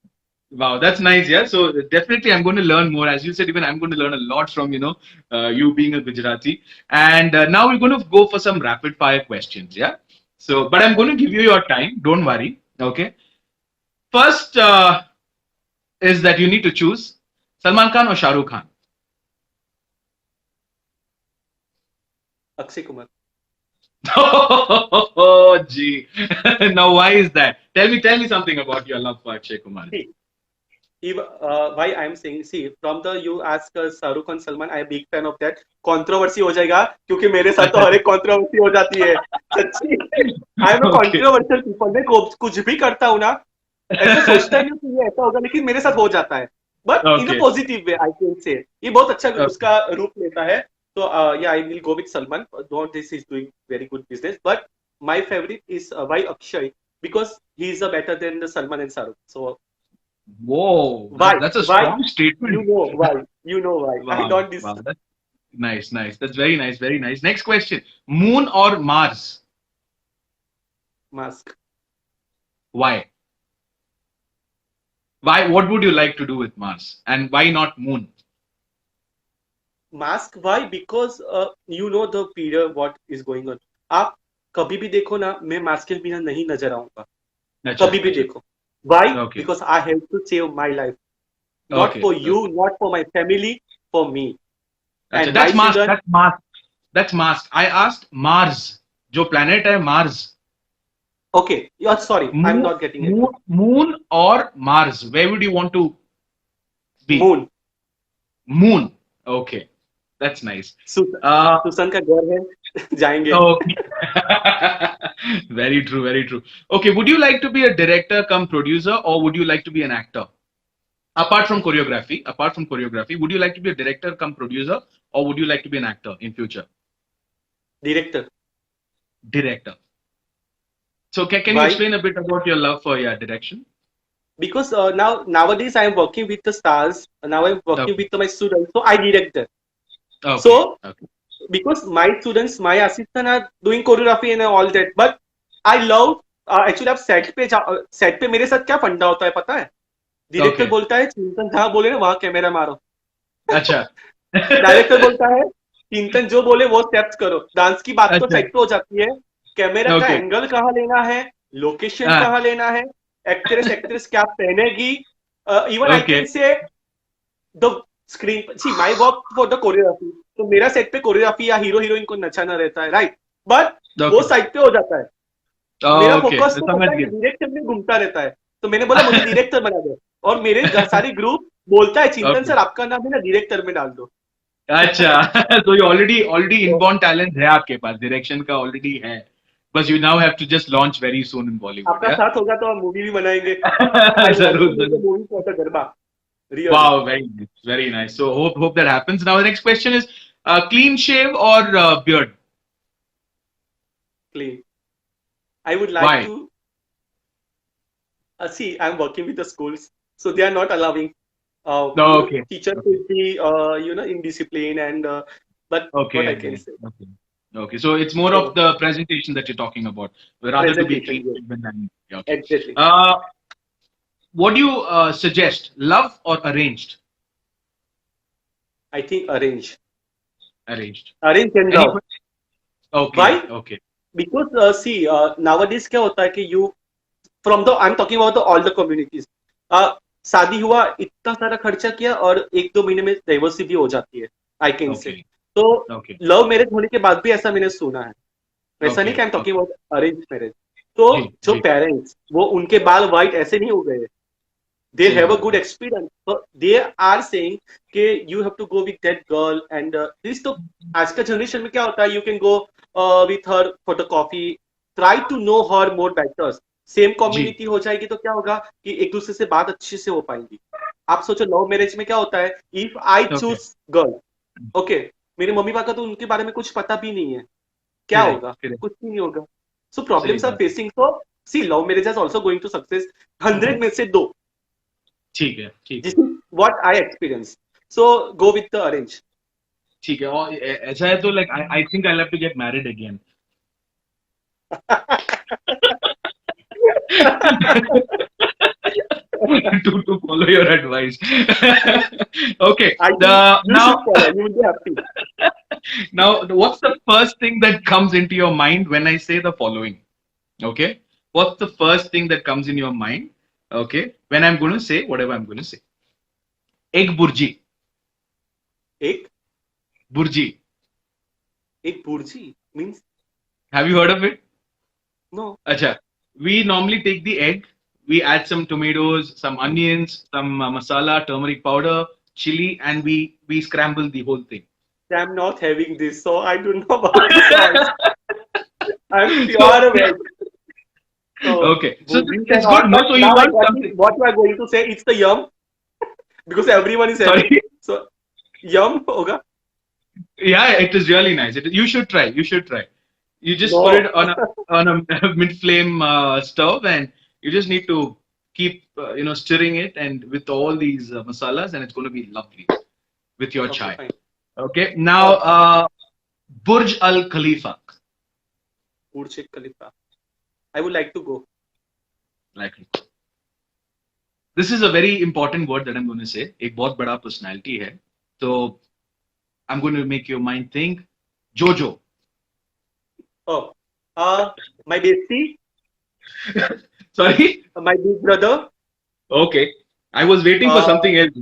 Speaker 1: Wow, that's nice. Yeah. So definitely, I'm going to learn more. As you said, even I'm going to learn a lot from you being a Gujarati. And now we're going to go for some rapid fire questions. Yeah. So, but I'm going to give you your time. Don't worry. Okay. First is that you need to choose Salman Khan or Shah Rukh Khan.
Speaker 2: Akshay Kumar.
Speaker 1: Oh, gee. Now, why is that? Tell me something about your love for Akshay Kumar.
Speaker 2: See, if, why I am saying, see, from the you ask Shahrukh Khan, Salman, I am big fan of that. Controversy हो जाएगा, क्योंकि मेरे साथ तो हर एक controversy हो जाती है, सच्ची। I am a
Speaker 1: Okay.
Speaker 2: controversial people, मैं कुछ भी करता हूँ ना, ऐसा सोचता नहीं हूँ कि ये ऐसा होगा, लेकिन मेरे साथ हो जाता है, but in a
Speaker 1: Okay.
Speaker 2: Positive way, I can से। ये बहुत अच्छा
Speaker 1: Okay.
Speaker 2: उसका रूप लेता है। तो yeah I will go with Salman, though this is doing very good business, but my favourite is why Akshay, because he is better than the Salman and Shahrukh. So
Speaker 1: Whoa,
Speaker 2: why
Speaker 1: that's a
Speaker 2: why
Speaker 1: strong statement.
Speaker 2: you know why I
Speaker 1: Wow,
Speaker 2: don't this.
Speaker 1: wow, that's nice, nice. That's very nice, very nice. Next question: Moon or Mars?
Speaker 2: Mask.
Speaker 1: Why? Why? What would you like to do with Mars? And why not Moon?
Speaker 2: Mask why, because you know the period what is going on. आप कभी भी देखो ना, मैं mask के बिना नहीं नजर आऊंगा,
Speaker 1: Acha,
Speaker 2: कभी भी
Speaker 1: acha.
Speaker 2: देखो। Why?
Speaker 1: Okay,
Speaker 2: because I have to save my life, not
Speaker 1: okay,
Speaker 2: for you,
Speaker 1: okay.
Speaker 2: not for my family, for me
Speaker 1: Acha,
Speaker 2: and my
Speaker 1: that's Mars.
Speaker 2: children.
Speaker 1: That's Mars. That's Mars. I asked Mars. जो planet है Mars.
Speaker 2: Okay, you're sorry, I'm
Speaker 1: Moon,
Speaker 2: not getting it.
Speaker 1: Moon or Mars? Where would you want to be?
Speaker 2: Moon.
Speaker 1: Moon. Okay, that's nice.
Speaker 2: Susan,
Speaker 1: Uh,
Speaker 2: Susan का घर है, जाएंगे।
Speaker 1: okay. Very true, very true. Okay, would you like to be a director come producer or would you like to be an actor? Apart from choreography, would you like to be a director come producer or would you like to be an actor in future?
Speaker 2: Director.
Speaker 1: Director. So can you
Speaker 2: Why?
Speaker 1: explain a bit about your love for direction?
Speaker 2: Because nowadays I am working with the stars, now I'm working
Speaker 1: Okay.
Speaker 2: with my students, so I direct them.
Speaker 1: Okay.
Speaker 2: So
Speaker 1: Okay.
Speaker 2: because my students, my assistant are doing choreography and all that, but I love, actually आप set पे मेरे साथ क्या फंडा होता है पता है? Director
Speaker 1: Okay.
Speaker 2: बोलता है चिंतन जहां बोले ना वहां कैमरा मारो,
Speaker 1: अच्छा.
Speaker 2: डायरेक्टर बोलता है चिंतन जो बोले वो स्टेप्स करो, डांस की बात तो
Speaker 1: अच्छा.
Speaker 2: साइड पे हो जाती है, कैमरा का
Speaker 1: Okay.
Speaker 2: एंगल कहाँ लेना है, लोकेशन
Speaker 1: हाँ.
Speaker 2: कहाँ लेना है, एक्ट्रेस क्या पहनेगी, even I
Speaker 1: Okay.
Speaker 2: Can see the screen, see my work for the choreography, तो मेरा सेट पे कोरियोग्राफी या हीरो हीरोइन को नचाना रहता है, राइट, बट वो
Speaker 1: Okay.
Speaker 2: साइड पे हो जाता है, मेरा
Speaker 1: Okay.
Speaker 2: फोकस तो
Speaker 1: समझ
Speaker 2: पता है
Speaker 1: गया.
Speaker 2: डायरेक्टर में घूमता रहता है। तो मैंने बोला मुझे डायरेक्टर बना दो, और मेरे सारे ग्रुप बोलता है चिंतन
Speaker 1: Okay.
Speaker 2: सर आपका नाम है ना, डायरेक्टर में डाल दो।
Speaker 1: अच्छा. So you already inborn talent है आपके पास, direction का already है, बस you now have to just launch very soon in Bollywood.
Speaker 2: आपका
Speaker 1: Yeah.
Speaker 2: साथ होगा तो हम मूवी भी बनाएंगे। आई वांट
Speaker 1: जरूर
Speaker 2: टू मेक
Speaker 1: जरूर.
Speaker 2: A movie for the garba, really.
Speaker 1: Wow, very nice, very nice. So hope that happens. Now the next question is clean shave or beard?
Speaker 2: Clean. I would like
Speaker 1: Why?
Speaker 2: To see, I'm working with the schools, so they are not allowing
Speaker 1: No, okay.
Speaker 2: teacher
Speaker 1: Okay.
Speaker 2: to be indisciplined and but
Speaker 1: Okay.
Speaker 2: what I can say,
Speaker 1: Okay. Okay. So it's more
Speaker 2: so
Speaker 1: of the presentation that you're talking about, rather to be
Speaker 2: presentation,
Speaker 1: clean
Speaker 2: yes,
Speaker 1: shaven and yeah, okay.
Speaker 2: exactly.
Speaker 1: What do you suggest? Love or arranged?
Speaker 2: I think arrange
Speaker 1: Arranged.
Speaker 2: and
Speaker 1: Any?
Speaker 2: love.
Speaker 1: Okay.
Speaker 2: Why?
Speaker 1: Okay.
Speaker 2: Because see, nowadays क्या होता है कि you from the I'm talking about the all the communities, शादी हुआ, इतना सारा खर्चा किया और एक दो महीने में डाइवोर्स भी हो जाती है, आई कैन से।
Speaker 1: Okay.
Speaker 2: तो
Speaker 1: Okay.
Speaker 2: लव मैरिज होने के बाद भी ऐसा मैंने सुना है, वैसा नहीं
Speaker 1: Okay.
Speaker 2: कि I M
Speaker 1: Okay.
Speaker 2: Talking about arrange marriage. तो
Speaker 1: जी
Speaker 2: जो
Speaker 1: जी.
Speaker 2: पेरेंट्स, वो उनके बाल वाइट ऐसे नहीं हो गए, they
Speaker 1: सही
Speaker 2: have a
Speaker 1: बात
Speaker 2: good
Speaker 1: है.
Speaker 2: experience, so they are saying कि you have to go with that girl and this तो आज का जनरेशन में क्या होता है, you can go with her for the coffee, try to know her more better, same
Speaker 1: जी.
Speaker 2: कम्युनिटी हो जाएगी तो क्या होगा कि एक दूसरे से बात अच्छे से हो पाएंगी. आप सोचो लव मैरिज में क्या होता है, if I
Speaker 1: Okay.
Speaker 2: Choose girl, okay, मेरे मम्मी पापा को तो उनके बारे में कुछ पता भी नहीं है, क्या
Speaker 1: Correct.
Speaker 2: होगा,
Speaker 1: Correct.
Speaker 2: कुछ भी नहीं होगा. सो
Speaker 1: सही
Speaker 2: प्रॉब्लम्स आर
Speaker 1: बात है.
Speaker 2: Facing, so she love marriage is also going to success 100 में से 2.
Speaker 1: ठीक है. ठीक
Speaker 2: This
Speaker 1: है.
Speaker 2: is what I experienced. So go with the arrange.
Speaker 1: ठीक है. और ऐसा है तो like I think I'll have to get married again. To follow your advice. Okay.
Speaker 2: I think
Speaker 1: The
Speaker 2: you should
Speaker 1: now
Speaker 2: follow. You will be happy.
Speaker 1: now what's the first thing that comes into your mind when I say the following? Okay. What's the first thing that comes in your mind? Okay. When I'm going to say whatever I'm going to say. Egg burji.
Speaker 2: एक
Speaker 1: Burji.
Speaker 2: एक burji means
Speaker 1: Have you heard of it?
Speaker 2: no.
Speaker 1: Acha. We normally take the egg, we add some tomatoes, some onions, some masala, turmeric powder, chili, and we scramble the whole thing.
Speaker 2: I'm not having this, so I don't know about this also. I'm
Speaker 1: So
Speaker 2: pure veg. So
Speaker 1: okay, so
Speaker 2: burji
Speaker 1: it's
Speaker 2: and
Speaker 1: good.
Speaker 2: all,
Speaker 1: No,
Speaker 2: but
Speaker 1: so you
Speaker 2: now I
Speaker 1: learned
Speaker 2: got it.
Speaker 1: something.
Speaker 2: What you are going to say? It's the yum because everyone is having.
Speaker 1: Sorry.
Speaker 2: So yum hoga.
Speaker 1: Yeah, it is really nice. You should try. You should try. You just put
Speaker 2: No.
Speaker 1: it on a mid flame stove, and you just need to keep stirring it, and with all these masalas, and it's going to be lovely with your
Speaker 2: Okay,
Speaker 1: chai.
Speaker 2: fine.
Speaker 1: Okay. Now,
Speaker 2: Okay.
Speaker 1: Burj Al Khalifa.
Speaker 2: Burj Khalifa. I would like to go.
Speaker 1: Like, this is a very important word that I'm going to say. एक बहुत बड़ा personality है. So I'm going to make your mind think. Jojo.
Speaker 2: Oh, my bestie,
Speaker 1: Sorry.
Speaker 2: my big brother.
Speaker 1: Okay. I was waiting for
Speaker 2: Uh,
Speaker 1: something else.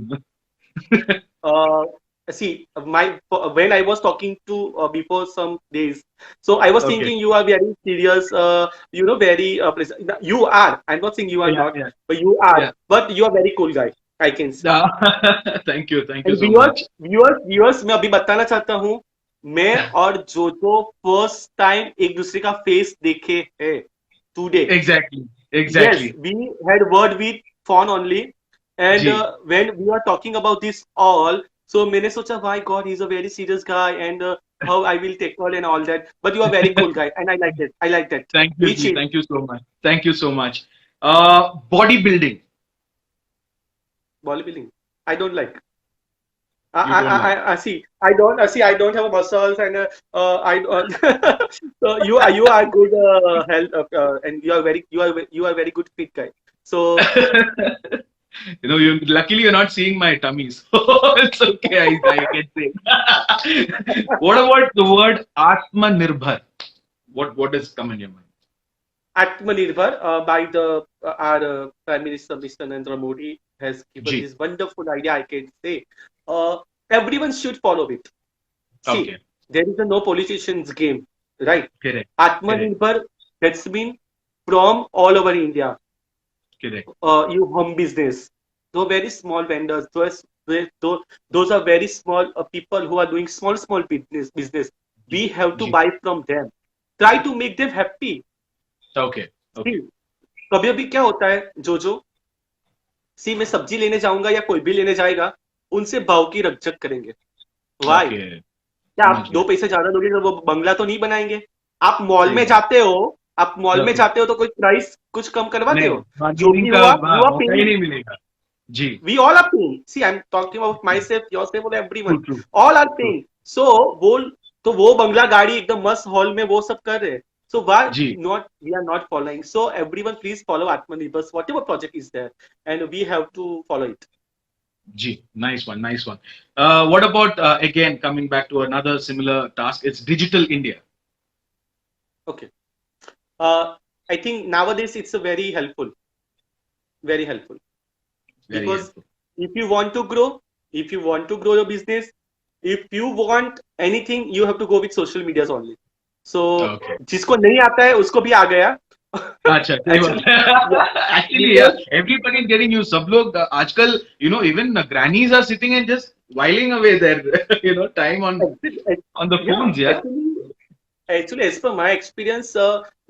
Speaker 2: uh, see, my when I was talking to before some days, so I was
Speaker 1: Okay.
Speaker 2: thinking you are very serious. Very. You are. I'm not saying you are
Speaker 1: Yeah,
Speaker 2: not,
Speaker 1: yeah,
Speaker 2: but you are.
Speaker 1: yeah.
Speaker 2: But you are very cool guy. I can see.
Speaker 1: Thank you. Thank you
Speaker 2: And
Speaker 1: so much.
Speaker 2: viewers, मैं अभी बताना चाहता हूँ, मैं और जोजो first time एक दूसरे का फेस देखे है today.
Speaker 1: Exactly.
Speaker 2: Yes,
Speaker 1: Exactly.
Speaker 2: we had word with phone only, and
Speaker 1: जी.
Speaker 2: when we are talking about this all, so मैंने सोचा, why God, he's a very serious guy, and how I will take call and all that. But you are very cool guy, and I like that. I like that.
Speaker 1: Thank you,
Speaker 2: We
Speaker 1: Ji.
Speaker 2: chill.
Speaker 1: Thank you so much. Thank you so much. Bodybuilding.
Speaker 2: Bodybuilding, I don't like.
Speaker 1: You don't like.
Speaker 2: I see. I don't have muscles, and I don't. So you are good health, and you are very good fit guy. So
Speaker 1: Luckily you're not seeing my tummy, so it's okay. I can say. What about the word Atmanirbhar? What does come in your mind?
Speaker 2: Atmanirbhar by the our Prime Minister Mr. Narendra Modi has given
Speaker 1: Ji.
Speaker 2: this wonderful idea. I can say everyone should follow it. See,
Speaker 1: Okay.
Speaker 2: there is a no politicians game, right?
Speaker 1: Correct.
Speaker 2: Atmanirbhar, that's mean from all over India.
Speaker 1: Correct.
Speaker 2: You home business, those very small vendors, those are very small people who are doing small business. We have to
Speaker 1: Ji.
Speaker 2: buy from them. Try to make them happy.
Speaker 1: Okay. Okay.
Speaker 2: See, कभी अभी क्या होता है जोजो, सी मैं सब्जी लेने जाऊंगा या कोई भी लेने जाएगा, उनसे भाव की रकझक करेंगे. वाई?
Speaker 1: Okay.
Speaker 2: क्या आप
Speaker 1: समझ गया.
Speaker 2: 2 पैसे ज्यादा दोगे तो वो बंगला तो नहीं बनाएंगे. आप मॉल
Speaker 1: सही
Speaker 2: में
Speaker 1: बात.
Speaker 2: जाते हो, आप मॉल में
Speaker 1: Okay.
Speaker 2: जाते हो तो कोई प्राइस कुछ कम करवाते
Speaker 1: नहीं,
Speaker 2: हो, जो
Speaker 1: bargaining
Speaker 2: भी
Speaker 1: का
Speaker 2: हुआ यू आर
Speaker 1: मौका ही नहीं मिलेगा. जी.
Speaker 2: we all are paying. See, I'm talking about myself, yourself, or everyone.
Speaker 1: True. True.
Speaker 2: All are
Speaker 1: True.
Speaker 2: paying. So वो बंगला गाड़ी एकदम मस्त हॉल में वो सब कर रहे हैं. So why
Speaker 1: ji.
Speaker 2: not we are not following? So everyone please follow Atmanirbhar, whatever project is there, and we have to follow it.
Speaker 1: Ji. Nice one. Nice one. What about again coming back to another similar task? It's Digital India.
Speaker 2: Okay. I think nowadays it's a very helpful. Very helpful.
Speaker 1: Very
Speaker 2: Because
Speaker 1: helpful.
Speaker 2: if you want to grow your business, if you want anything, you have to go with social medias only. So
Speaker 1: Okay.
Speaker 2: जिसको नहीं आता है उसको भी आ गया.
Speaker 1: अच्छा सही बात
Speaker 2: Actually, yeah,
Speaker 1: है actually
Speaker 2: because
Speaker 1: everybody is getting use सब लोग आजकल even grannies are sitting and just whiling away their time
Speaker 2: actually,
Speaker 1: on the
Speaker 2: yeah,
Speaker 1: phones, yeah.
Speaker 2: actually, as per my experience,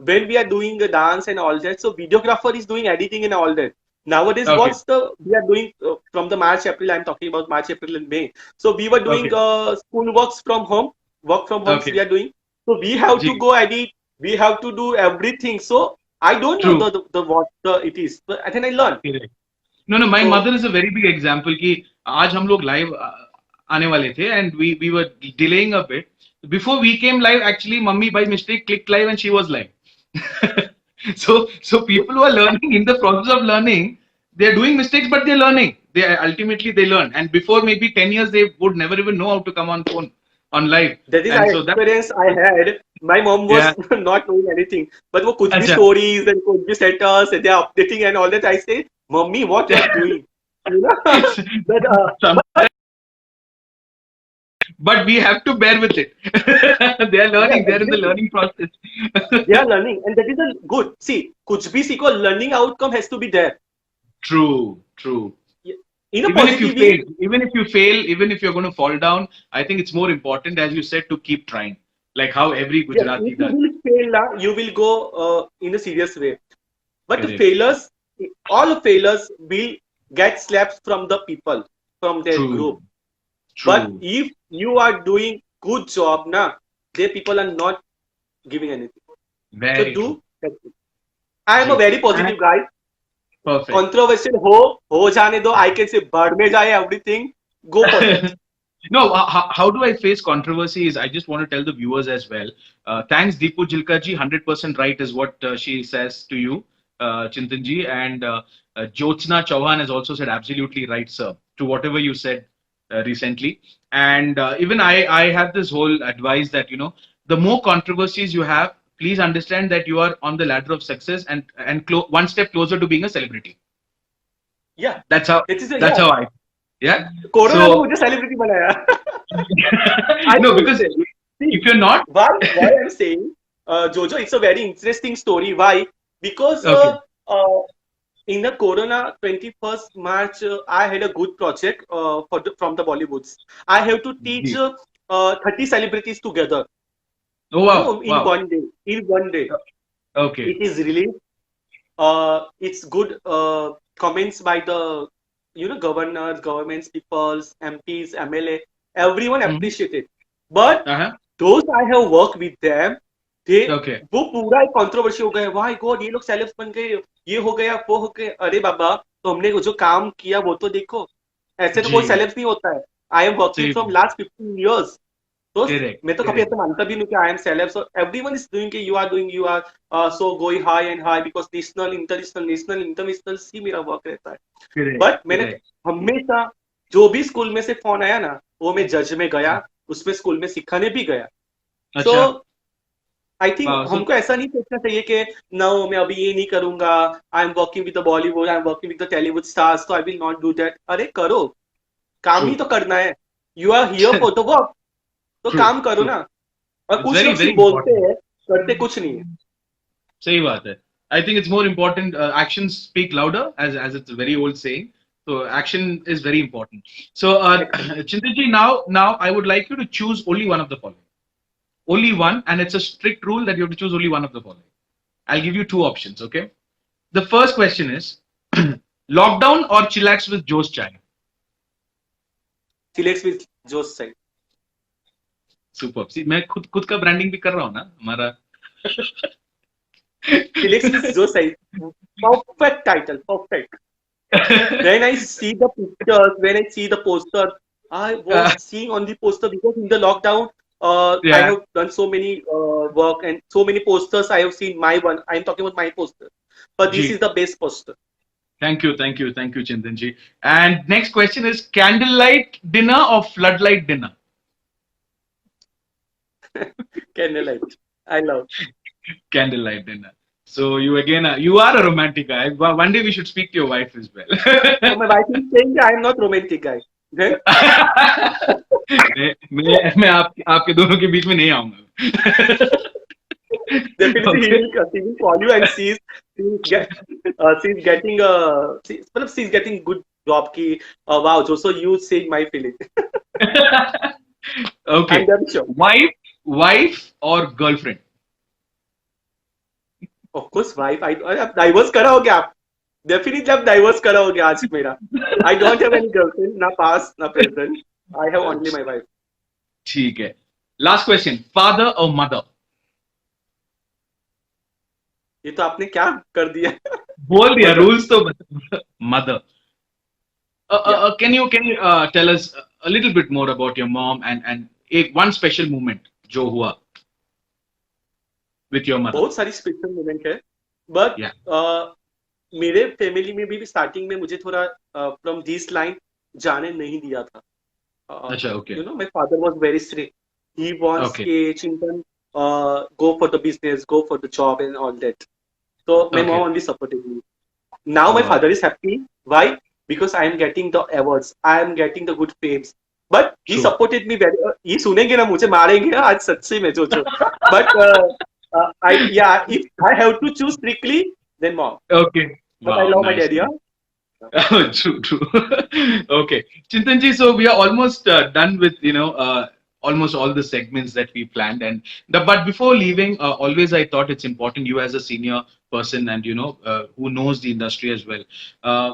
Speaker 2: when we are doing a dance and all that, so videographer is doing editing and all that. Nowadays,
Speaker 1: Okay,
Speaker 2: what's the we are doing from the March, April? I'm talking about March, April, and May. So we were doing
Speaker 1: okay,
Speaker 2: school works from home, work from homes
Speaker 1: okay.
Speaker 2: we are doing. So we have to
Speaker 1: Ji,
Speaker 2: go edit. We have to do everything. So I don't know
Speaker 1: true.
Speaker 2: the what it is, but then I learn.
Speaker 1: Correct. No, my
Speaker 2: So
Speaker 1: mother is a very big example कि आज हम लोग live आने वाले थे and we were delaying a bit. Before we came live, actually, mummy by mistake clicked live and she was live. So people who are learning in the process of learning, they are doing mistakes, but they're learning. They ultimately they learn. And before maybe 10 years, they would never even know how to come on phone on live.
Speaker 2: that is
Speaker 1: And
Speaker 2: I
Speaker 1: so that
Speaker 2: experience I had. My mom was
Speaker 1: yeah.
Speaker 2: not knowing anything, but वो कुछ भी
Speaker 1: अच्छा.
Speaker 2: stories and कुछ भी status and they are updating and all that. I say, mommy, what you are doing? You know, but
Speaker 1: Some, but we have to bear with it. They are
Speaker 2: yeah,
Speaker 1: learning. They are in the
Speaker 2: exactly.
Speaker 1: learning process.
Speaker 2: They are learning, and that is a good. See, कुछ भी सीखो, learning outcome has to be there.
Speaker 1: True, true.
Speaker 2: In a positive way.
Speaker 1: Even if you're going to fall down, I think it's more important, as you said, to keep trying. Like how every
Speaker 2: Yes,
Speaker 1: Gujarati
Speaker 2: if you
Speaker 1: does.
Speaker 2: will fail, you will go in a serious way. But the
Speaker 1: Correct.
Speaker 2: failures, all failures will get slaps from the people, from their
Speaker 1: True,
Speaker 2: group. But
Speaker 1: true.
Speaker 2: if you are doing good job, na, the people are not giving anything. So
Speaker 1: Very true.
Speaker 2: do that. I am a
Speaker 1: Ji.
Speaker 2: very
Speaker 1: And
Speaker 2: positive guy.
Speaker 1: perfect.
Speaker 2: Controversial हो जाने दो. I can say बढ़ में जाए everything. Go for that.
Speaker 1: No, how do I face controversy is I just want to tell the viewers as well. Thanks, Deepu Jilkaji. 100% right is what she says to you, Chintanji. And Jyotsna Chauhan has also said absolutely right, sir, to whatever you said recently. And even I have this whole advice that, the more controversies you have, please understand that you are on the ladder of success and one step closer to being a celebrity.
Speaker 2: Yeah.
Speaker 1: That's how,
Speaker 2: It is a,
Speaker 1: that's
Speaker 2: yeah.
Speaker 1: how yeah.
Speaker 2: Corona ने
Speaker 1: So,
Speaker 2: मुझे celebrity बनाया. I
Speaker 1: no,
Speaker 2: can
Speaker 1: because
Speaker 2: say. See,
Speaker 1: if you're not,
Speaker 2: why I'm saying, Jojo, it's a very interesting story. Why? Because
Speaker 1: okay,
Speaker 2: in the Corona 21st March, I had a good project from the Bollywoods. I have to teach
Speaker 1: Ji.
Speaker 2: 30 celebrities together.
Speaker 1: Oh
Speaker 2: You
Speaker 1: wow,
Speaker 2: know, in
Speaker 1: wow,
Speaker 2: one day. In one day,
Speaker 1: okay.
Speaker 2: it is released. It's good comments by the governors, governments, peoples, MPs, MLA. Everyone
Speaker 1: Hmm.
Speaker 2: appreciated. But
Speaker 1: Uh-huh.
Speaker 2: those I have worked with them, they
Speaker 1: Okay.
Speaker 2: वो पूरा एक controversy हो गया. Y God, ये लोग celebs बन गए, ये हो गया, वो हो गया. अरे बाबा, तो हमने जो काम किया वो तो देखो. ऐसे तो कोई
Speaker 1: Ji.
Speaker 2: सेलेब्स नहीं होता है. I am working
Speaker 1: Same.
Speaker 2: From last 15 years. तो
Speaker 1: Correct.
Speaker 2: मैं तो कभी
Speaker 1: Correct.
Speaker 2: ऐसा मानता भी नहीं कि I am celeb. So everyone is doing कि you are so going high and high because national international see मेरा वर्क रहता है.
Speaker 1: Correct.
Speaker 2: बट मैंने
Speaker 1: Correct.
Speaker 2: हमेशा जो भी स्कूल में से फोन आया ना, वो मैं जज में गया, उसमें स्कूल में सिखाने भी गया. सो
Speaker 1: अच्छा.
Speaker 2: I think
Speaker 1: Wow. So
Speaker 2: हमको ऐसा नहीं सोचना चाहिए कि नो मैं अभी ये नहीं करूंगा. I am working with the Bollywood, I am working with the Tollywood stars, तो I will not do that. अरे करो, काम ही
Speaker 1: true.
Speaker 2: तो करना है. You are here for the work, तो
Speaker 1: True.
Speaker 2: काम करो
Speaker 1: True.
Speaker 2: ना. और
Speaker 1: It's
Speaker 2: कुछ
Speaker 1: very
Speaker 2: लोग
Speaker 1: very
Speaker 2: सिर्फ बोलते
Speaker 1: important.
Speaker 2: हैं, करते कुछ नहीं है.
Speaker 1: सही बात है. I think it's more important. Actions speak louder, as it's a very old saying. So action is very important. So Chintanji, now I would like you to choose only one of the following. Only one, and it's a strict rule that you have to choose only one of the following. I'll give you two options, okay? The first question is lockdown or chillax with Joe's chai?
Speaker 2: Chillax with Josh side.
Speaker 1: Superb. See, मैं खुद का branding भी कर रहा हूँ ना हमारा.
Speaker 2: सिलेक्स with Josh side. Perfect title, perfect. When I see the pictures, when I see the poster, I was seeing on the poster because in the lockdown, I
Speaker 1: Yeah.
Speaker 2: have done so many work and so many posters. I have seen my one. I am talking about my poster, but this is
Speaker 1: Ji.
Speaker 2: the best poster.
Speaker 1: Thank you, thank you, thank you, Chintanji. And next question is candlelight dinner or floodlight dinner?
Speaker 2: Candlelight. I love.
Speaker 1: Candlelight dinner. So you again, you are a romantic guy. One day we should speak to your wife as well.
Speaker 2: So my wife is saying that I am not romantic guy. Then
Speaker 1: मैं आपके दोनों के बीच में नहीं आऊंगा.
Speaker 2: definitely
Speaker 1: Okay.
Speaker 2: he will call you and she's getting she's getting good job ki wow Joso you saved my feeling. I'm
Speaker 1: Okay.
Speaker 2: very sure.
Speaker 1: Wife or girlfriend?
Speaker 2: Of course wife I आप divorce कराओगे आप definitely आप divorce कराओगे आज मेरा. I don't have any girlfriend ना past ना present. I have only my wife.
Speaker 1: ठीक है. Last question. Father or mother?
Speaker 2: ये तो आपने क्या कर दिया.
Speaker 1: बोल दिया
Speaker 2: Mother.
Speaker 1: rules तो mother.
Speaker 2: Yeah.
Speaker 1: Can you tell us a little bit more about your mom and एक one special moment जो हुआ with your mother?
Speaker 2: बहुत सारी स्पेशल मोमेंट है बट
Speaker 1: Yeah.
Speaker 2: मेरे फैमिली में भी स्टार्टिंग में मुझे थोड़ा फ्रॉम दिस लाइन जाने नहीं दिया था.
Speaker 1: अच्छा. Okay.
Speaker 2: You know my father was very strict. He wants
Speaker 1: Okay.
Speaker 2: के चिंतन go for the business go for the job and all that. So my mom
Speaker 1: Okay.
Speaker 2: only supported me. Now my
Speaker 1: Wow.
Speaker 2: father is happy. Why? Because I am getting the awards. I am getting the good fames. But he
Speaker 1: True.
Speaker 2: supported me very. ये सुनेंगे ना मुझे मारेंगे आज सच्ची में जो. But I yeah if I have to choose strictly then mom.
Speaker 1: Okay.
Speaker 2: But I
Speaker 1: Wow.
Speaker 2: love my
Speaker 1: Nice.
Speaker 2: daddy.
Speaker 1: Nice.
Speaker 2: Huh?
Speaker 1: True, true. Okay, Chintanji, so we are almost done with almost all the segments that we planned, and but before leaving, always I thought it's important you as a senior person and who knows the industry as well. Uh,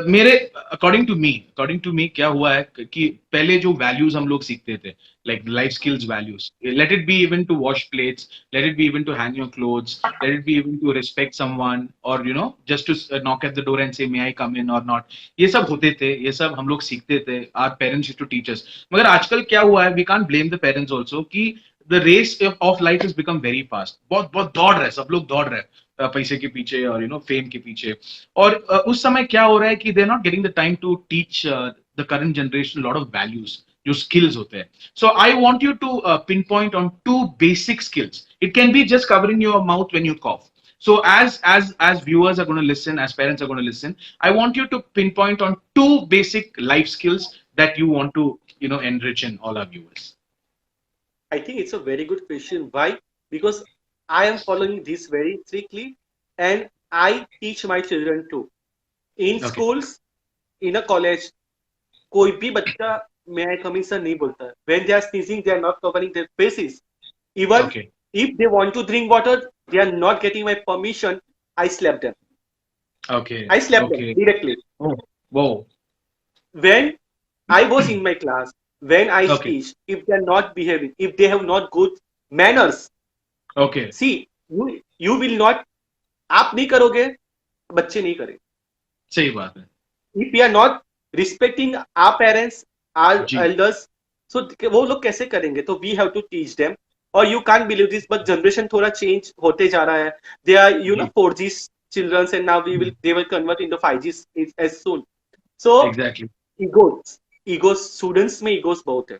Speaker 1: मेरे according to me क्या हुआ है कि पहले जो values हम लोग सीखते थे like life skills values let it be even to wash plates let it be even to hang your clothes let it be even to respect someone और just to knock at the door and say may आई कम इन और not ये सब होते थे ये सब हम लोग सीखते थे our parents used to teach us मगर आजकल क्या हुआ है we can't blame the parents also कि the race of life is become very fast बहुत बहुत दौड़ रहे सब लोग दौड़ रहे हैं पैसे के पीछे और फेम के पीछे और उस समय क्या हो रहा है कि they are not getting the time to teach the current generation lot of values जो स्किल्स होते हैं so I want you to pin point on two basic skills it can be just covering your mouth when you cough so as viewers are going to listen as parents are going to listen I want you to pinpoint on two basic life skills that you want to enrich in all our viewers.
Speaker 2: I think it's a very good question. Why? Because I am following this very strictly and I teach my children too. In
Speaker 1: Okay.
Speaker 2: schools, in a college, कोई भी बच्चा may I come in sir नहीं बोलता है. When they are sneezing, they are not covering their faces. Even
Speaker 1: Okay.
Speaker 2: if they want to drink water, they are not getting my permission. I slap them.
Speaker 1: Okay.
Speaker 2: I slap them
Speaker 1: Okay.
Speaker 2: directly.
Speaker 1: Oh. Whoa.
Speaker 2: When I was in my class, when I
Speaker 1: Okay.
Speaker 2: teach, if they are not behaving, if they have not good manners,
Speaker 1: Okay.
Speaker 2: see, you will not, आप नहीं करोगे, बच्चे नहीं करेंगे.
Speaker 1: सही बात है.
Speaker 2: If we are not respecting our parents, our
Speaker 1: ji.
Speaker 2: elders, so वो लोग कैसे करेंगे? तो we have to teach them. Or you can't believe this, but generation थोड़ा change होते जा रहा है. They are, you know,
Speaker 1: जी.
Speaker 2: 4G children, and now they will convert into 5G as soon. So
Speaker 1: Exactly.
Speaker 2: Egos students में egos बहुत है.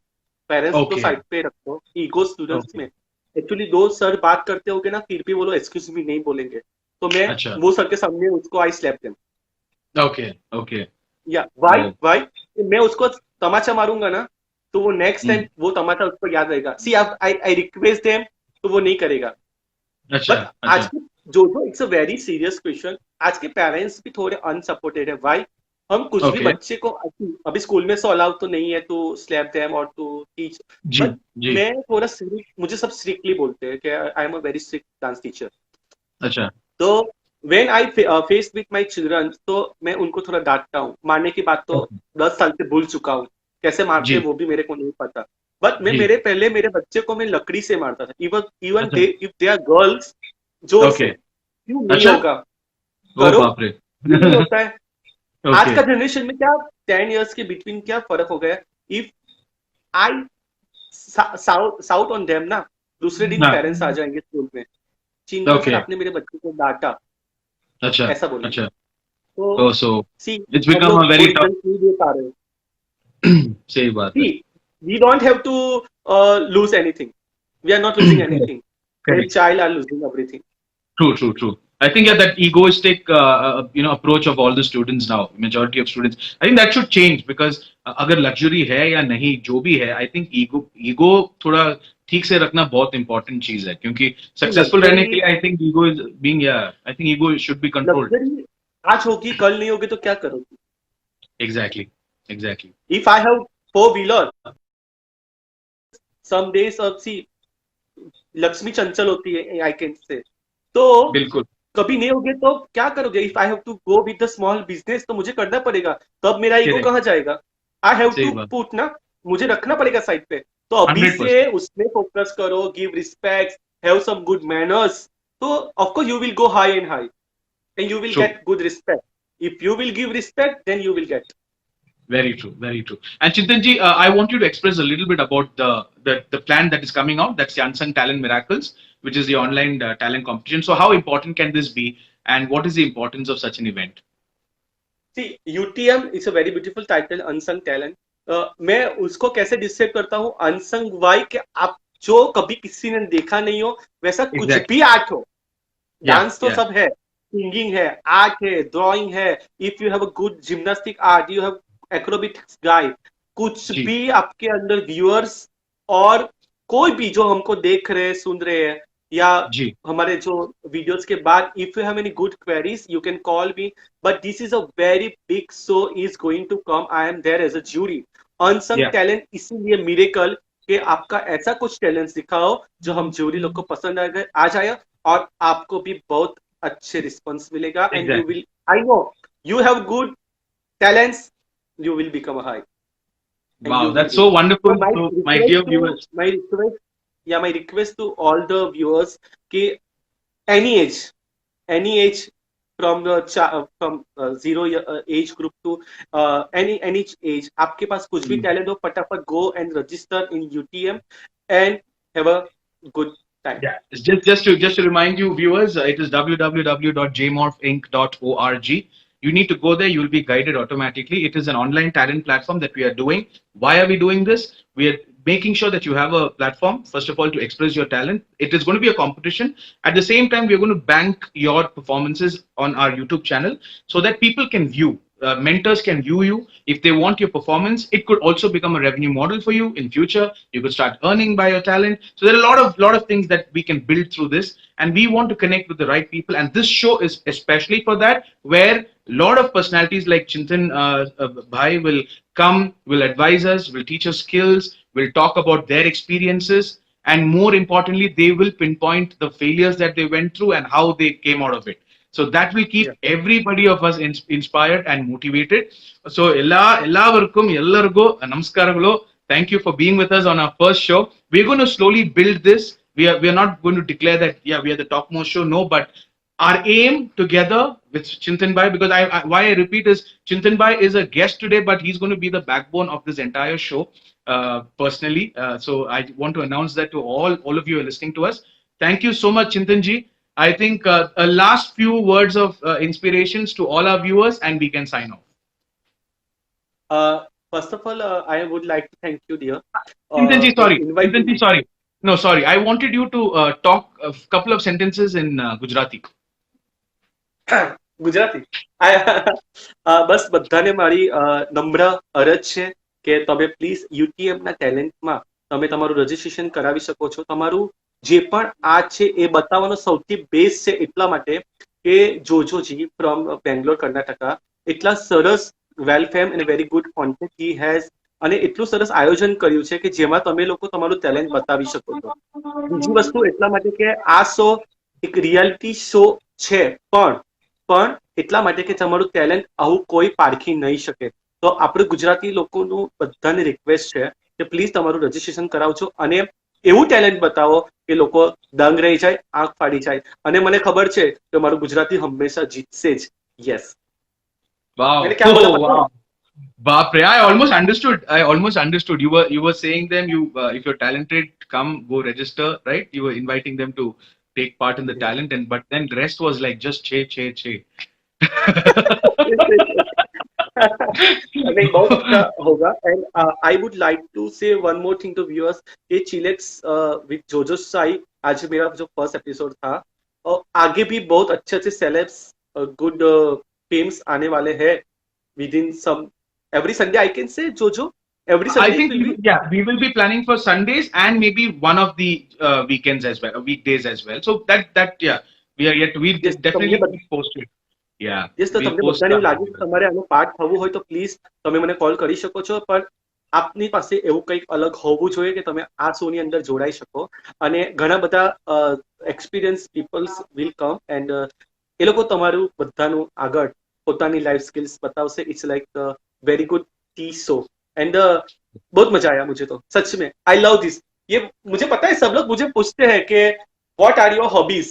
Speaker 2: Parents को
Speaker 1: Okay.
Speaker 2: साइड पे रखो. Ego students
Speaker 1: Okay.
Speaker 2: में एक्चुअली दो सर बात करते होगे ना फिर भी वो लोग एक्सक्यूज मी नहीं बोलेंगे तो मैं
Speaker 1: अच्छा.
Speaker 2: वो सर के सामने उसको I slap them.
Speaker 1: Okay. Okay.
Speaker 2: या व्हाई
Speaker 1: Oh.
Speaker 2: व्हाई मैं उसको तमाचा मारूंगा ना तो वो नेक्स्ट टाइम वो तमाचा उसको याद रहेगा. सी आई रिक्वेस्ट देम तो वो नहीं करेगा.
Speaker 1: अच्छा.
Speaker 2: बट आज
Speaker 1: अच्छा.
Speaker 2: के जो it's a very serious question. आज के पेरेंट्स भी थोड़े अनसपोर्टेड है. व्हाई? हम कुछ भी
Speaker 1: Okay.
Speaker 2: बच्चे को अभी स्कूल में सो अलाउड तो नहीं है टू स्लैप देम और टू टीच.
Speaker 1: जी.
Speaker 2: बट
Speaker 1: जी.
Speaker 2: मैं थोड़ा मुझे सब स्ट्रिक्टली बोलते हैं कि I am a very strict dance teacher.
Speaker 1: अच्छा.
Speaker 2: तो when I face with my children तो मैं उनको थोड़ा डांटता हूँ. मारने की बात तो
Speaker 1: Okay.
Speaker 2: 10 साल से भूल चुका हूँ. कैसे मारते
Speaker 1: जी.
Speaker 2: वो भी मेरे को नहीं पता. बट मैं
Speaker 1: जी.
Speaker 2: मेरे बच्चे को मैं लकड़ी से मारता था. इवन
Speaker 1: अच्छा.
Speaker 2: They if they are girls जोर से.
Speaker 1: Okay.
Speaker 2: क्यों नहीं
Speaker 1: अच्छा.
Speaker 2: होगा?
Speaker 1: ओ
Speaker 2: करो.
Speaker 1: बाप रे.
Speaker 2: क्यों नहीं होता है? आज
Speaker 1: Okay.
Speaker 2: का जनरेशन में क्या 10 इयर्स के बिटवीन क्या फर्क हो गया. If I shout on them ना दूसरे दिन
Speaker 1: हाँ.
Speaker 2: पेरेंट्स आ जाएंगे स्कूल में. चिंतन सर
Speaker 1: Okay.
Speaker 2: आपने मेरे बच्चे को डांटा
Speaker 1: अच्छा.
Speaker 2: ऐसा बोलेंगे.
Speaker 1: अच्छा.
Speaker 2: तो
Speaker 1: Oh, so
Speaker 2: सी
Speaker 1: it's
Speaker 2: हम
Speaker 1: become
Speaker 2: लोग
Speaker 1: a very
Speaker 2: वो
Speaker 1: tough.
Speaker 2: रिजल्ट नहीं दे पा रहे हैं.
Speaker 1: सही बात है.
Speaker 2: See we don't have to lose anything. We are not losing anything.
Speaker 1: Correct.
Speaker 2: Child are losing everything.
Speaker 1: True, true, true. I think that egoistic, approach of all the students now, majority of students, I think that should change because अगर luxury है या नहीं, जो भी है, I think ego थोड़ा ठीक से रखना बहुत इंपॉर्टेंट चीज है, क्योंकि सक्सेसफुल रहने के
Speaker 2: लग्जरी
Speaker 1: लिए I think ego is being, या I think ego should be controlled.
Speaker 2: Luxury आज होगी कल नहीं होगी तो क्या करोगी?
Speaker 1: Exactly, exactly.
Speaker 2: If I have four wheeler, some days see Lakshmi चंचल होती है आई कैन से, तो
Speaker 1: बिल्कुल.
Speaker 2: कभी नहीं होगे तो क्या करोगे? If I have to go with the small business तो मुझे करना पड़ेगा, तब मेरा ईगो
Speaker 1: करेक्ट.
Speaker 2: कहाँ जाएगा? आई हैव
Speaker 1: सही
Speaker 2: टू
Speaker 1: बात.
Speaker 2: पुट ना, मुझे रखना पड़ेगा साइड पे। तो अभी से
Speaker 1: 100%.
Speaker 2: उसमें फोकस करो, give respect, have some good manners, तो of course you will go high and high and you will
Speaker 1: true.
Speaker 2: Get good respect. If you will give respect then you will get.
Speaker 1: Very true, very true. And Chintanji, I want you to express a little bit about the plan that is coming out. That's the Unsung Talent Miracles, which is the online talent competition. So, how important can this be, and what is the importance of such an event?
Speaker 2: See UTM is a very beautiful title, unsung talent. मैं उसको कैसे describe करता हूँ, unsung Y के आप जो कभी किसी ने देखा नहीं हो वैसा कुछ
Speaker 1: Exactly.
Speaker 2: भी आर्ट हो।
Speaker 1: Yeah,
Speaker 2: डांस तो
Speaker 1: yeah.
Speaker 2: सब है, सिंगिंग है, आर्ट है, ड्राइंग है, if you have a good gymnastic art, you have acrobatics guy, कुछ
Speaker 1: जी.
Speaker 2: भी आपके अंदर व्यूअर्स और कोई भी जो हमको देख रहे हैं सुन रहे हैं या
Speaker 1: जी.
Speaker 2: हमारे जो वीडियोस के बाद, if you have any good queries you can call me, but this is a very big show is going to come, I am there as a jury. Unsung
Speaker 1: Yeah.
Speaker 2: Talent इसीलिए miracle कि आपका ऐसा कुछ talent दिखाओ जो हम jury लोग को पसंद आ जाए और आपको भी बहुत अच्छे रिस्पॉन्स मिलेगा and you
Speaker 1: Exactly.
Speaker 2: Will, I know you have good talents, you will become a high and
Speaker 1: Wow,
Speaker 2: you will
Speaker 1: that's
Speaker 2: be.
Speaker 1: so
Speaker 2: So
Speaker 1: wonderful. So, my dear viewers.
Speaker 2: my request to all the viewers कि any age from the from zero age group to any age, आपके पास कुछ भी talent हो फटाफट go and register in UTM and have a good time.
Speaker 1: Yeah, just to remind you, viewers, it is www.jmorphinc.org. You need to go there. You will be guided automatically. It is an online talent platform that we are doing. Why are we doing this? We are making sure that you have a platform, first of all, to express your talent. It is going to be a competition. At the same time, we are going to bank your performances on our YouTube channel so that people can view. Mentors can view you if they want your performance. It could also become a revenue model for you in future. You could start earning by your talent. So there are a lot of things that we can build through this, and we want to connect with the right people. And this show is especially for that, where a lot of personalities like Chintan Bhai will come, will advise us, will teach us skills, will talk about their experiences, and more importantly, they will pinpoint the failures that they went through and how they came out of it. So that will keep
Speaker 2: Yeah.
Speaker 1: everybody of us inspired and motivated. So ellarku namaskaramalo. Thank you for being with us on our first show. We're going to slowly build this. We are not going to declare that we are the topmost show. No, but our aim together with Chintan Bhai, because why I repeat is Chintan Bhai is a guest today, but he's going to be the backbone of this entire show personally. So I want to announce that to all of you who are listening to us. Thank you so much, Chintan ji. I think a last few words of inspirations to all our viewers, and we can sign off.
Speaker 2: First of all, I would like to thank you, dear,
Speaker 1: Chintanji,
Speaker 2: for
Speaker 1: sorry.
Speaker 2: inviting
Speaker 1: Chintanji,
Speaker 2: me.
Speaker 1: sorry. No, sorry. I wanted you to talk a couple of sentences in Gujarati.
Speaker 2: Gujarati બસ બધાને મારી નમ્ર અરજ છે કે તમે please UTM ના ટેલેન્ટમાં તમે તમારું રજીસ્ટ્રેશન કરાવી શકો છો। તમારું જે પણ આ છે એ બતાવવાનો સૌથી બેસ્ટ છે એટલા માટે કે જોજોજી ફ્રોમ બેંગ્લોર કર્ણાટકા એટલા સરસ વેલ ફેમ અને very good contact he has અને એટલું સરસ આયોજન કર્યું છે કે જેમાં તમે લોકો તમારું ટેલેન્ટ બતાવી શકો છો। બીજી વસ્તુ એટલા માટે કે આ શો એક રિયાલિટી શો છે પણ એટલા માટે કે તમારું ટેલેન્ટ આવું કોઈ પારખી નહીં શકે। તો આપણે ગુજરાતી લોકોનું બધાને રિક્વેસ્ટ છે કે પ્લીઝ તમારું રજીસ્ટ્રેશન કરાવજો અને એવું ટેલેન્ટ બતાવો કે લોકો દંગ રહી જાય, આંખ ફાડી જાય અને મને ખબર છે કે મારું ગુજરાતી હંમેશા જીતશે જ। Yes,
Speaker 1: Wow.
Speaker 2: मैंने क्या बोला पता है?
Speaker 1: Wow. Bapre, I almost understood. You were saying them. If you're talented, come go register. Right? You were inviting them to take part in the talent, and but then the rest was like just che.
Speaker 2: नहीं, बहुत अच्छा होगा and I would like to say one more thing to viewers, ये chillax with Jojo Sai आज मेरा जो first episode था और आगे भी बहुत अच्छे अच्छे सेलेब्स गुड फेम्स आने वाले हैं with in some every Sunday I can say Jojo Every
Speaker 1: I
Speaker 2: Sunday it
Speaker 1: think
Speaker 2: will be.
Speaker 1: we will be planning for Sundays and maybe one of the weekends as well, weekdays as well. So yeah, we are yet. We
Speaker 2: Yes,
Speaker 1: definitely keep posted. Yeah,
Speaker 2: yes તો
Speaker 1: we'll
Speaker 2: તમને
Speaker 1: post
Speaker 2: બધાને
Speaker 1: the
Speaker 2: એવું લાગે કે
Speaker 1: videos.
Speaker 2: તમારે આનો part થવું હોય તો પ્લીઝ તમે મને કોલ કરી શકો છો, પણ આપની પાસે એવું કંઈક અલગ હોવું જોઈએ કે તમે આ શોની અંદર જોડાઈ શકો. અને ઘણા બધા experience peoples will come and એ લોકો તમારું બધાનું આગળ પોતાની લાઈફ સ્કિલ્સ બતાવશે. It's like very good T show and बहुत मजा आया मुझे तो सच में. I love this. ये मुझे पता है सब लोग मुझे पूछते हैं कि व्हाट आर योर हॉबीज.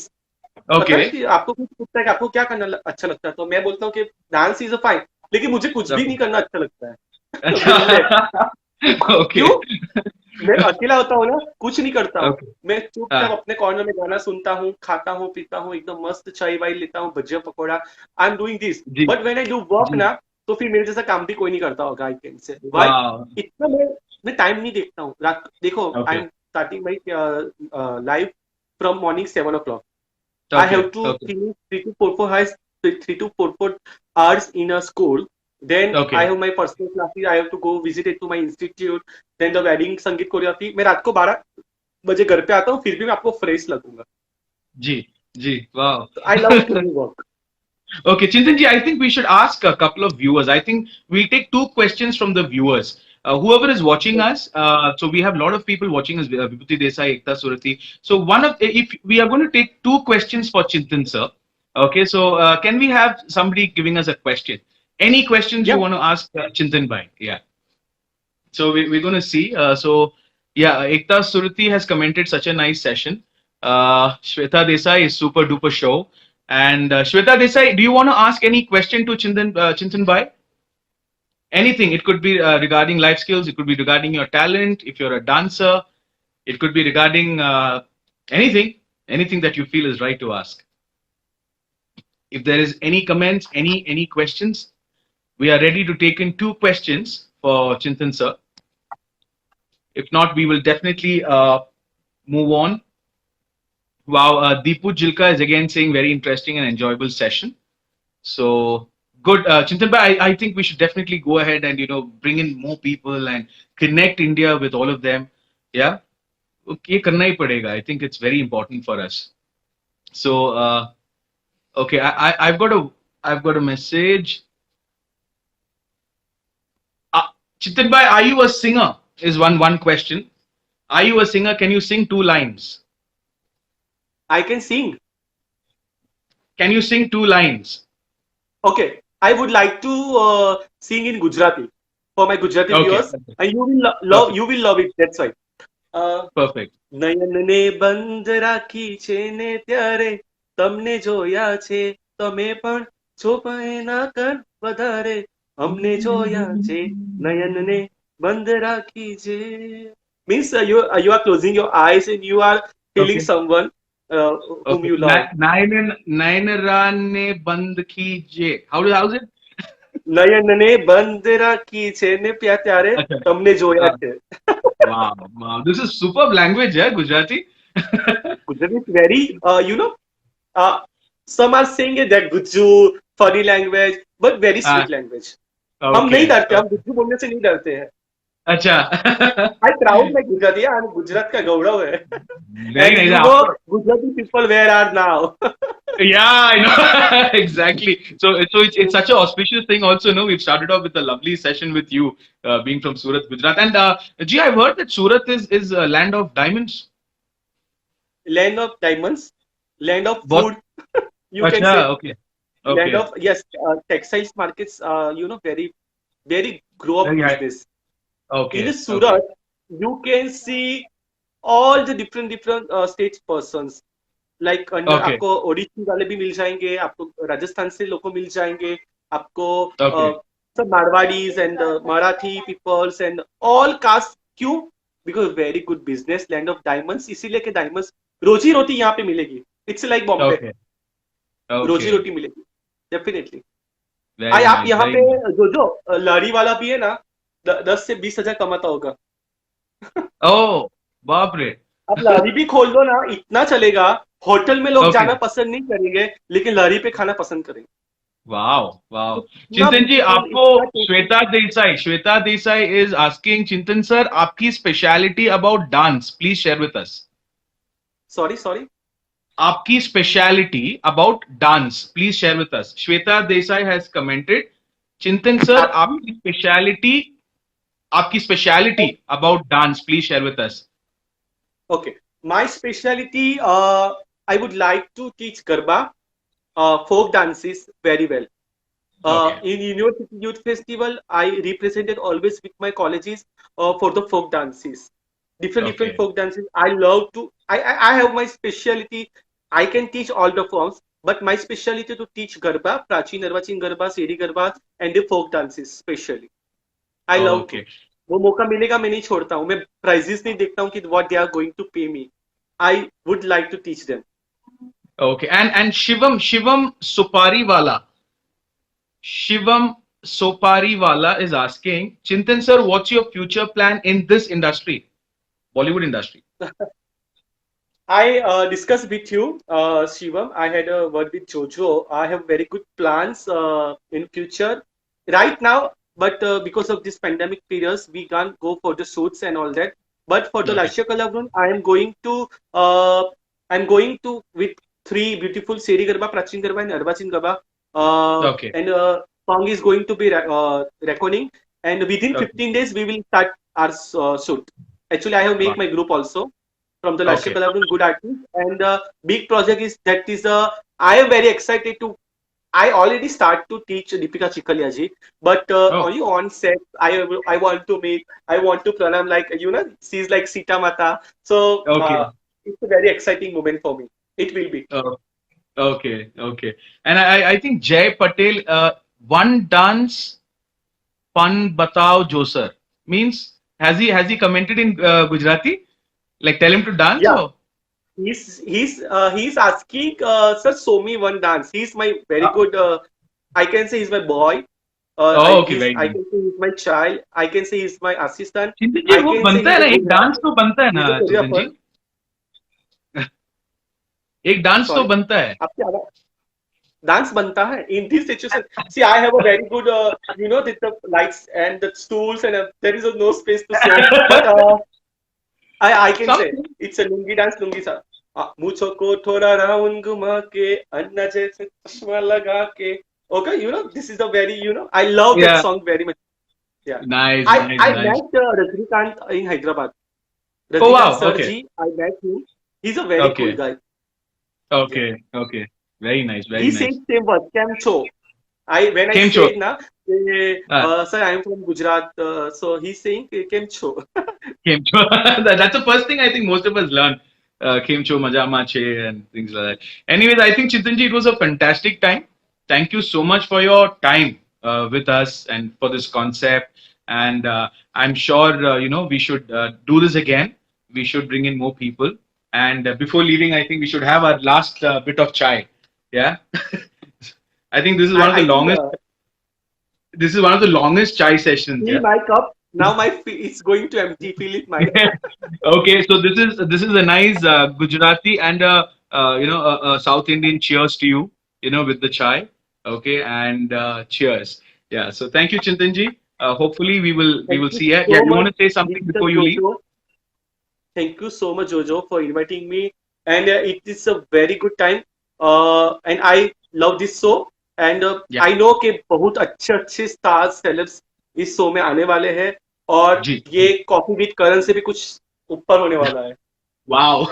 Speaker 2: पता है
Speaker 1: Okay.
Speaker 2: कि आपको कुछ पूछता है कि आपको क्या करना अच्छा लगता है, तो मैं बोलता हूँ कि डांस इज अ फाइन, लेकिन मुझे कुछ भी
Speaker 1: Okay.
Speaker 2: नहीं करना अच्छा लगता है. बिल्ले.
Speaker 1: अच्छा
Speaker 2: क्यों?
Speaker 1: okay.
Speaker 2: मैं अकेला होता हूँ ना, कुछ नहीं करता हूँ.
Speaker 1: Okay.
Speaker 2: मैं चुपचाप अपने कॉर्नर में गाना सुनता हूँ, खाता हूँ, पीता हूँ, एकदम मस्त चाय वाय लेता हूँ, bhajia pakoda. I am doing this.
Speaker 1: जी
Speaker 2: but when I do work
Speaker 1: जी.
Speaker 2: ना, तो फिर मेरे जैसा काम भी कोई नहीं करता होगा. आई कैन से व्हाई.
Speaker 1: Wow.
Speaker 2: इतना मैं टाइम नहीं देखता हूँ. रात देखो, आई
Speaker 1: Okay.
Speaker 2: Am starting my live from morning 7 o'clock. I have
Speaker 1: Okay.
Speaker 2: to
Speaker 1: Okay.
Speaker 2: finish 3 to 4 hours, 3 to 4 hours in a school. Then I
Speaker 1: Okay.
Speaker 2: have my personal classes. I have to go visit it to my institute. Then the wedding संगीत choreography. मैं रात को 12 बजे घर पे आता हूँ, फिर भी मैं आपको fresh लगूंगा.
Speaker 1: Ji. Ji. Wow.
Speaker 2: So I love doing work.
Speaker 1: Okay, Chintanji, I think we should ask a couple of viewers. I think we'll take two questions from the viewers. Whoever is watching us, so we have a lot of people watching us, Vibhuti Desai, Ekta Surati. So if we are going to take two questions for Chintan sir, okay, so can we have somebody giving us a question? Any questions you
Speaker 2: Yeah,
Speaker 1: want to ask Chintan Bhai? Yeah. So we're going to see. Yeah, Ekta Surati has commented such a nice session. Shweta Desai is super duper show. And Shweta Desai, do you want to ask any question to Chintan Bhai? Anything. It could be regarding life skills. It could be regarding your talent. If you're a dancer, it could be regarding anything. Anything that you feel is right to ask. If there is any comments, any questions, we are ready to take in two questions for Chintan sir. If not, we will definitely move on. Wow, Deepu Jilka is again saying very interesting and enjoyable session. So good, Chintan bhai, I think we should definitely go ahead and bring in more people and connect India with all of them. Yeah, ये करना ही पड़ेगा. I think it's very important for us. So okay, I've got a message. Chintan bhai, are you a singer? Is one question. Are you a singer? Can you sing two lines?
Speaker 2: I can sing.
Speaker 1: Can you sing two lines?
Speaker 2: Okay, I would like to sing in Gujarati for my Gujarati
Speaker 1: Okay.
Speaker 2: viewers, and you will
Speaker 1: Okay.
Speaker 2: you will love it. That's why.
Speaker 1: Perfect.
Speaker 2: નયનને બંધ રાખી છે ને ત્યારે તમને જોયા છે, તમે પણ છો એના કર વધારે, અમને જોયા છે, નયનને બંધ રાખી છે. Means you are closing your eyes and you are feeling
Speaker 1: Okay.
Speaker 2: someone whom
Speaker 1: Okay.
Speaker 2: you love.
Speaker 1: Nayanara ne band kije. How's it?
Speaker 2: નયનને બંધ રાખી છે ને ત્યારે
Speaker 1: Okay.
Speaker 2: તમને જોયા
Speaker 1: Uh,
Speaker 2: છે.
Speaker 1: wow, wow. This is superb language, yeah, Gujarati.
Speaker 2: Gujarati is very, uh, some are saying that Guju, funny language, but very sweet language. हम नहीं
Speaker 1: Okay.
Speaker 2: डरते, हम गुज्जू बोलने से नहीं डरते हैं.
Speaker 1: अच्छा.
Speaker 2: I proud my Gujarati, and Gujarat का गौरव है.
Speaker 1: Very
Speaker 2: And
Speaker 1: nice.
Speaker 2: you know, Gujarati people where are now.
Speaker 1: Yeah, I know. Exactly. So it's such an auspicious thing. Also, no, we've started off with a lovely session with you, being from Surat, Gujarat. And Ji, I've heard that Surat is a land of diamonds.
Speaker 2: Land of diamonds, land of
Speaker 1: What?
Speaker 2: food, you can
Speaker 1: Acha,
Speaker 2: say.
Speaker 1: okay.
Speaker 2: Land
Speaker 1: Okay.
Speaker 2: of, yes, textiles markets, very, very grow up
Speaker 1: Very high.
Speaker 2: business. In
Speaker 1: Okay.
Speaker 2: the Surat, you can see all the different states persons. Like under
Speaker 1: Okay.
Speaker 2: आपको ओडिशी वाले भी मिल जाएंगे, आपको राजस्थान से लोग मिल जाएंगे, आपको
Speaker 1: Okay.
Speaker 2: सब Marwaris and Marathi peoples and all caste. क्यों? Because very good business, land of diamonds, इसीलिए के डायमंड्स, रोजी रोटी यहाँ पे मिलेगी. It's like Bombay.
Speaker 1: Okay.
Speaker 2: रोजी
Speaker 1: Okay.
Speaker 2: रोटी मिलेगी डेफिनेटली.
Speaker 1: Very
Speaker 2: आप
Speaker 1: nice.
Speaker 2: यहाँ
Speaker 1: Very
Speaker 2: पे
Speaker 1: nice.
Speaker 2: जो लारी वाला भी है ना, 10 से 20 हजार कमाता होगा.
Speaker 1: Oh, बाप रे.
Speaker 2: आप लारी भी खोल दो ना, इतना चलेगा. होटल में लोग
Speaker 1: Okay.
Speaker 2: जाना पसंद नहीं करेंगे, लेकिन लारी पे खाना पसंद करेंगे.
Speaker 1: Wow, wow.
Speaker 2: इतना
Speaker 1: चिंतन जी,
Speaker 2: ब्यूटीफुल,
Speaker 1: आपको
Speaker 2: इतना tasty.
Speaker 1: Shweta Desai is asking, चिंतन सर, आपकी speciality about dance, please share with us.
Speaker 2: Sorry sorry.
Speaker 1: आपकी speciality about dance, please share with us. Shweta Desai has commented, चिंतन सर,
Speaker 2: आपकी.
Speaker 1: आपकी speciality about dance, please share with us.
Speaker 2: Okay, my specialty, I would like to teach Garba, folk dances very well.
Speaker 1: Okay,
Speaker 2: In University Youth Festival, I represented always with my colleges for the folk dances. Different
Speaker 1: okay,
Speaker 2: folk dances. I love to. I have my specialty. I can teach all the forms, but my specialty to teach Garba, Prachin, Arvachin Garba, Seri Garba, and the folk dances specially. I love to.
Speaker 1: okay,
Speaker 2: वो मौका मिलेगा मैं नहीं छोड़ता हूँ. मैं prices नहीं देखता हूँ कि what they are going to pay me. I would like to teach them.
Speaker 1: okay. And Shivam Supariwala. Shivam Sopariwala is asking, Chintan sir, what's your future plan in this industry, Bollywood industry?
Speaker 2: I discussed with you, Shivam. I had a word with Jojo. I have very good plans in future. Right now, but because of this pandemic periods, we can't go for the shoots and all that. But for the
Speaker 1: Okay,
Speaker 2: Lasha Kalavrun, uh, I'm going to with three beautiful Seri Garba, Prachin Garba, and Arvachin Garba.
Speaker 1: okay,
Speaker 2: And song is going to be recording. And within
Speaker 1: okay.
Speaker 2: 15 days, we will start our shoot. Actually, I have
Speaker 1: Wow.
Speaker 2: make my group also from the Lasha
Speaker 1: Okay,
Speaker 2: Kalavrun, good artist. And big project is that is I am very excited to. I already start to teach Deepika Chikalia ji, but
Speaker 1: oh,
Speaker 2: only on set. I want to make. I want to pranam like she's like Sita Mata. So
Speaker 1: okay,
Speaker 2: it's a very exciting moment for me. It will be.
Speaker 1: uh, okay, okay. And I think Jay Patel, one dance pan batao jo sir, means has he commented in Gujarati? Like tell him to dance
Speaker 2: Yeah,
Speaker 1: or?
Speaker 2: he's asking sir, show me one dance. He's my very
Speaker 1: Uh,
Speaker 2: good. I can say he's my boy.
Speaker 1: oh, okay, very
Speaker 2: I
Speaker 1: nice.
Speaker 2: can say he's my child. I can say he's my assistant.
Speaker 1: चिंतन जी,
Speaker 2: I
Speaker 1: वो
Speaker 2: can say
Speaker 1: बनता
Speaker 2: he's
Speaker 1: है
Speaker 2: a
Speaker 1: ना,
Speaker 2: good
Speaker 1: एक dance
Speaker 2: helper.
Speaker 1: तो बनता है ना
Speaker 2: He's a
Speaker 1: चिंतन
Speaker 2: choreographer.
Speaker 1: जी, एक डांस तो
Speaker 2: Sorry.
Speaker 1: बनता है.
Speaker 2: आपकी आवाज डांस बनता है in this situation. See, I have a very good, with the lights and the stools and there is no space to show. But I can say
Speaker 1: Something.
Speaker 2: it's a lungi dance, lungi सा. मुझको को थोड़ा round घुमा के अन्ना जैसे चश्मा लगा के. Okay, this is a very, I love that
Speaker 1: Yeah.
Speaker 2: song very much. Yeah.
Speaker 1: Nice, nice,
Speaker 2: I
Speaker 1: nice.
Speaker 2: met Rajnikant in Hyderabad.
Speaker 1: Oh
Speaker 2: Rajnikant
Speaker 1: wow.
Speaker 2: Sir
Speaker 1: Okay.
Speaker 2: ji, I met him. He's a very cool
Speaker 1: Okay.
Speaker 2: guy. Yeah.
Speaker 1: Okay. Okay. Very nice. Very
Speaker 2: He says
Speaker 1: nice.
Speaker 2: same word, Camcho. When I
Speaker 1: Kemcho.
Speaker 2: said na, sir, I am from Gujarat, so he's saying Camcho.
Speaker 1: Kemcho. That's the first thing I think most of us learn. Kemcho, Majama Che, and things like that. Anyways, I think Chitanji, it was a fantastic time. Thank you so much for your time with us and for this concept. And I'm sure we should do this again. We should bring in more people. And before leaving, I think we should have our last bit of chai. Yeah. I think this is one of the
Speaker 2: I think
Speaker 1: longest. This is one of the longest chai sessions.
Speaker 2: fill
Speaker 1: Yeah.
Speaker 2: my cup. Now it's going to empty. Fill it my.
Speaker 1: Okay, so this is a nice Gujarati and a South Indian cheers to you, with the chai. Okay, and cheers. Yeah. So thank you, Chintanji. Hopefully we will
Speaker 2: Thank you
Speaker 1: see you. Yeah.
Speaker 2: so
Speaker 1: You
Speaker 2: much,
Speaker 1: want to say something
Speaker 2: Mr.
Speaker 1: before you leave?
Speaker 2: Jojo. Thank you so much, Jojo, for inviting me. And it is a very good time. And I love this show. And
Speaker 1: Yeah.
Speaker 2: I know कि बहुत अच्छे अच्छे stars celebs इस show में आने वाले हैं और
Speaker 1: Ji.
Speaker 2: ये कॉफी विद करण से भी कुछ ऊपर होने वाला है.
Speaker 1: Wow.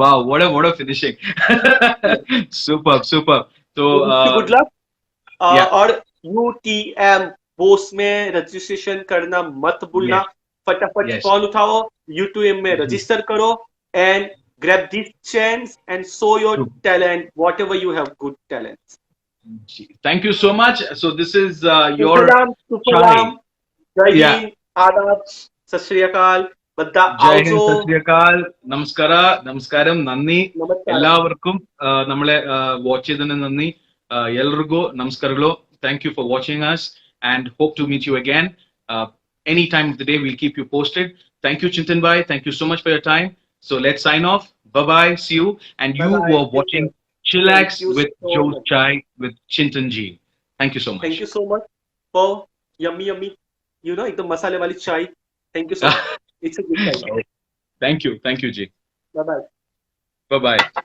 Speaker 1: Wow. What a finishing. Superb. Superb. So
Speaker 2: good luck.
Speaker 1: yeah.
Speaker 2: और UTM बोस में रजिस्ट्रेशन करना मत भूलना.
Speaker 1: Yes.
Speaker 2: फटाफट
Speaker 1: Yes.
Speaker 2: कॉल उठाओ, UTM में
Speaker 1: जी.
Speaker 2: रजिस्टर करो and grab this chance and show your
Speaker 1: True.
Speaker 2: talent, whatever you have good talents.
Speaker 1: Ji. Thank you so much. So this is your
Speaker 2: Sufalam Sufalam,
Speaker 1: chai.
Speaker 2: જય
Speaker 1: Yeah.
Speaker 2: Hind, આદાબ, સત શ્રી અકાલ, બધા
Speaker 1: ജയ്
Speaker 2: આવજો.
Speaker 1: ഹിന്ദ്, സത് ശ്രീ അകാൽ, നമസ്കാരം, നന്ദി.
Speaker 2: નમસ્કાર.
Speaker 1: എല്ലാവർക്കും നമ്മളെ വാച്ച് ചെയ്തതിന് നന്ദി. എല്ലರಿಗೂ നമസ്കാരಗಳು. Thank you for watching us and hope to meet you again. Any time of the day, we'll keep you posted. Thank you, Chintan Bhai. Thank you so much for your time. So let's sign off. Bye bye. See you. And you
Speaker 2: Bye bye.
Speaker 1: who are
Speaker 2: Take
Speaker 1: watching
Speaker 2: care.
Speaker 1: Chillax
Speaker 2: Thank you
Speaker 1: with
Speaker 2: so
Speaker 1: Joe
Speaker 2: much.
Speaker 1: Chai with Chintan Ji. Thank you so much.
Speaker 2: Thank you so much for yummy, एकदम मसाले वाली चाय. Thank you so much. It's a good time.
Speaker 1: Thank you, Ji.
Speaker 2: Bye bye.
Speaker 1: Bye bye.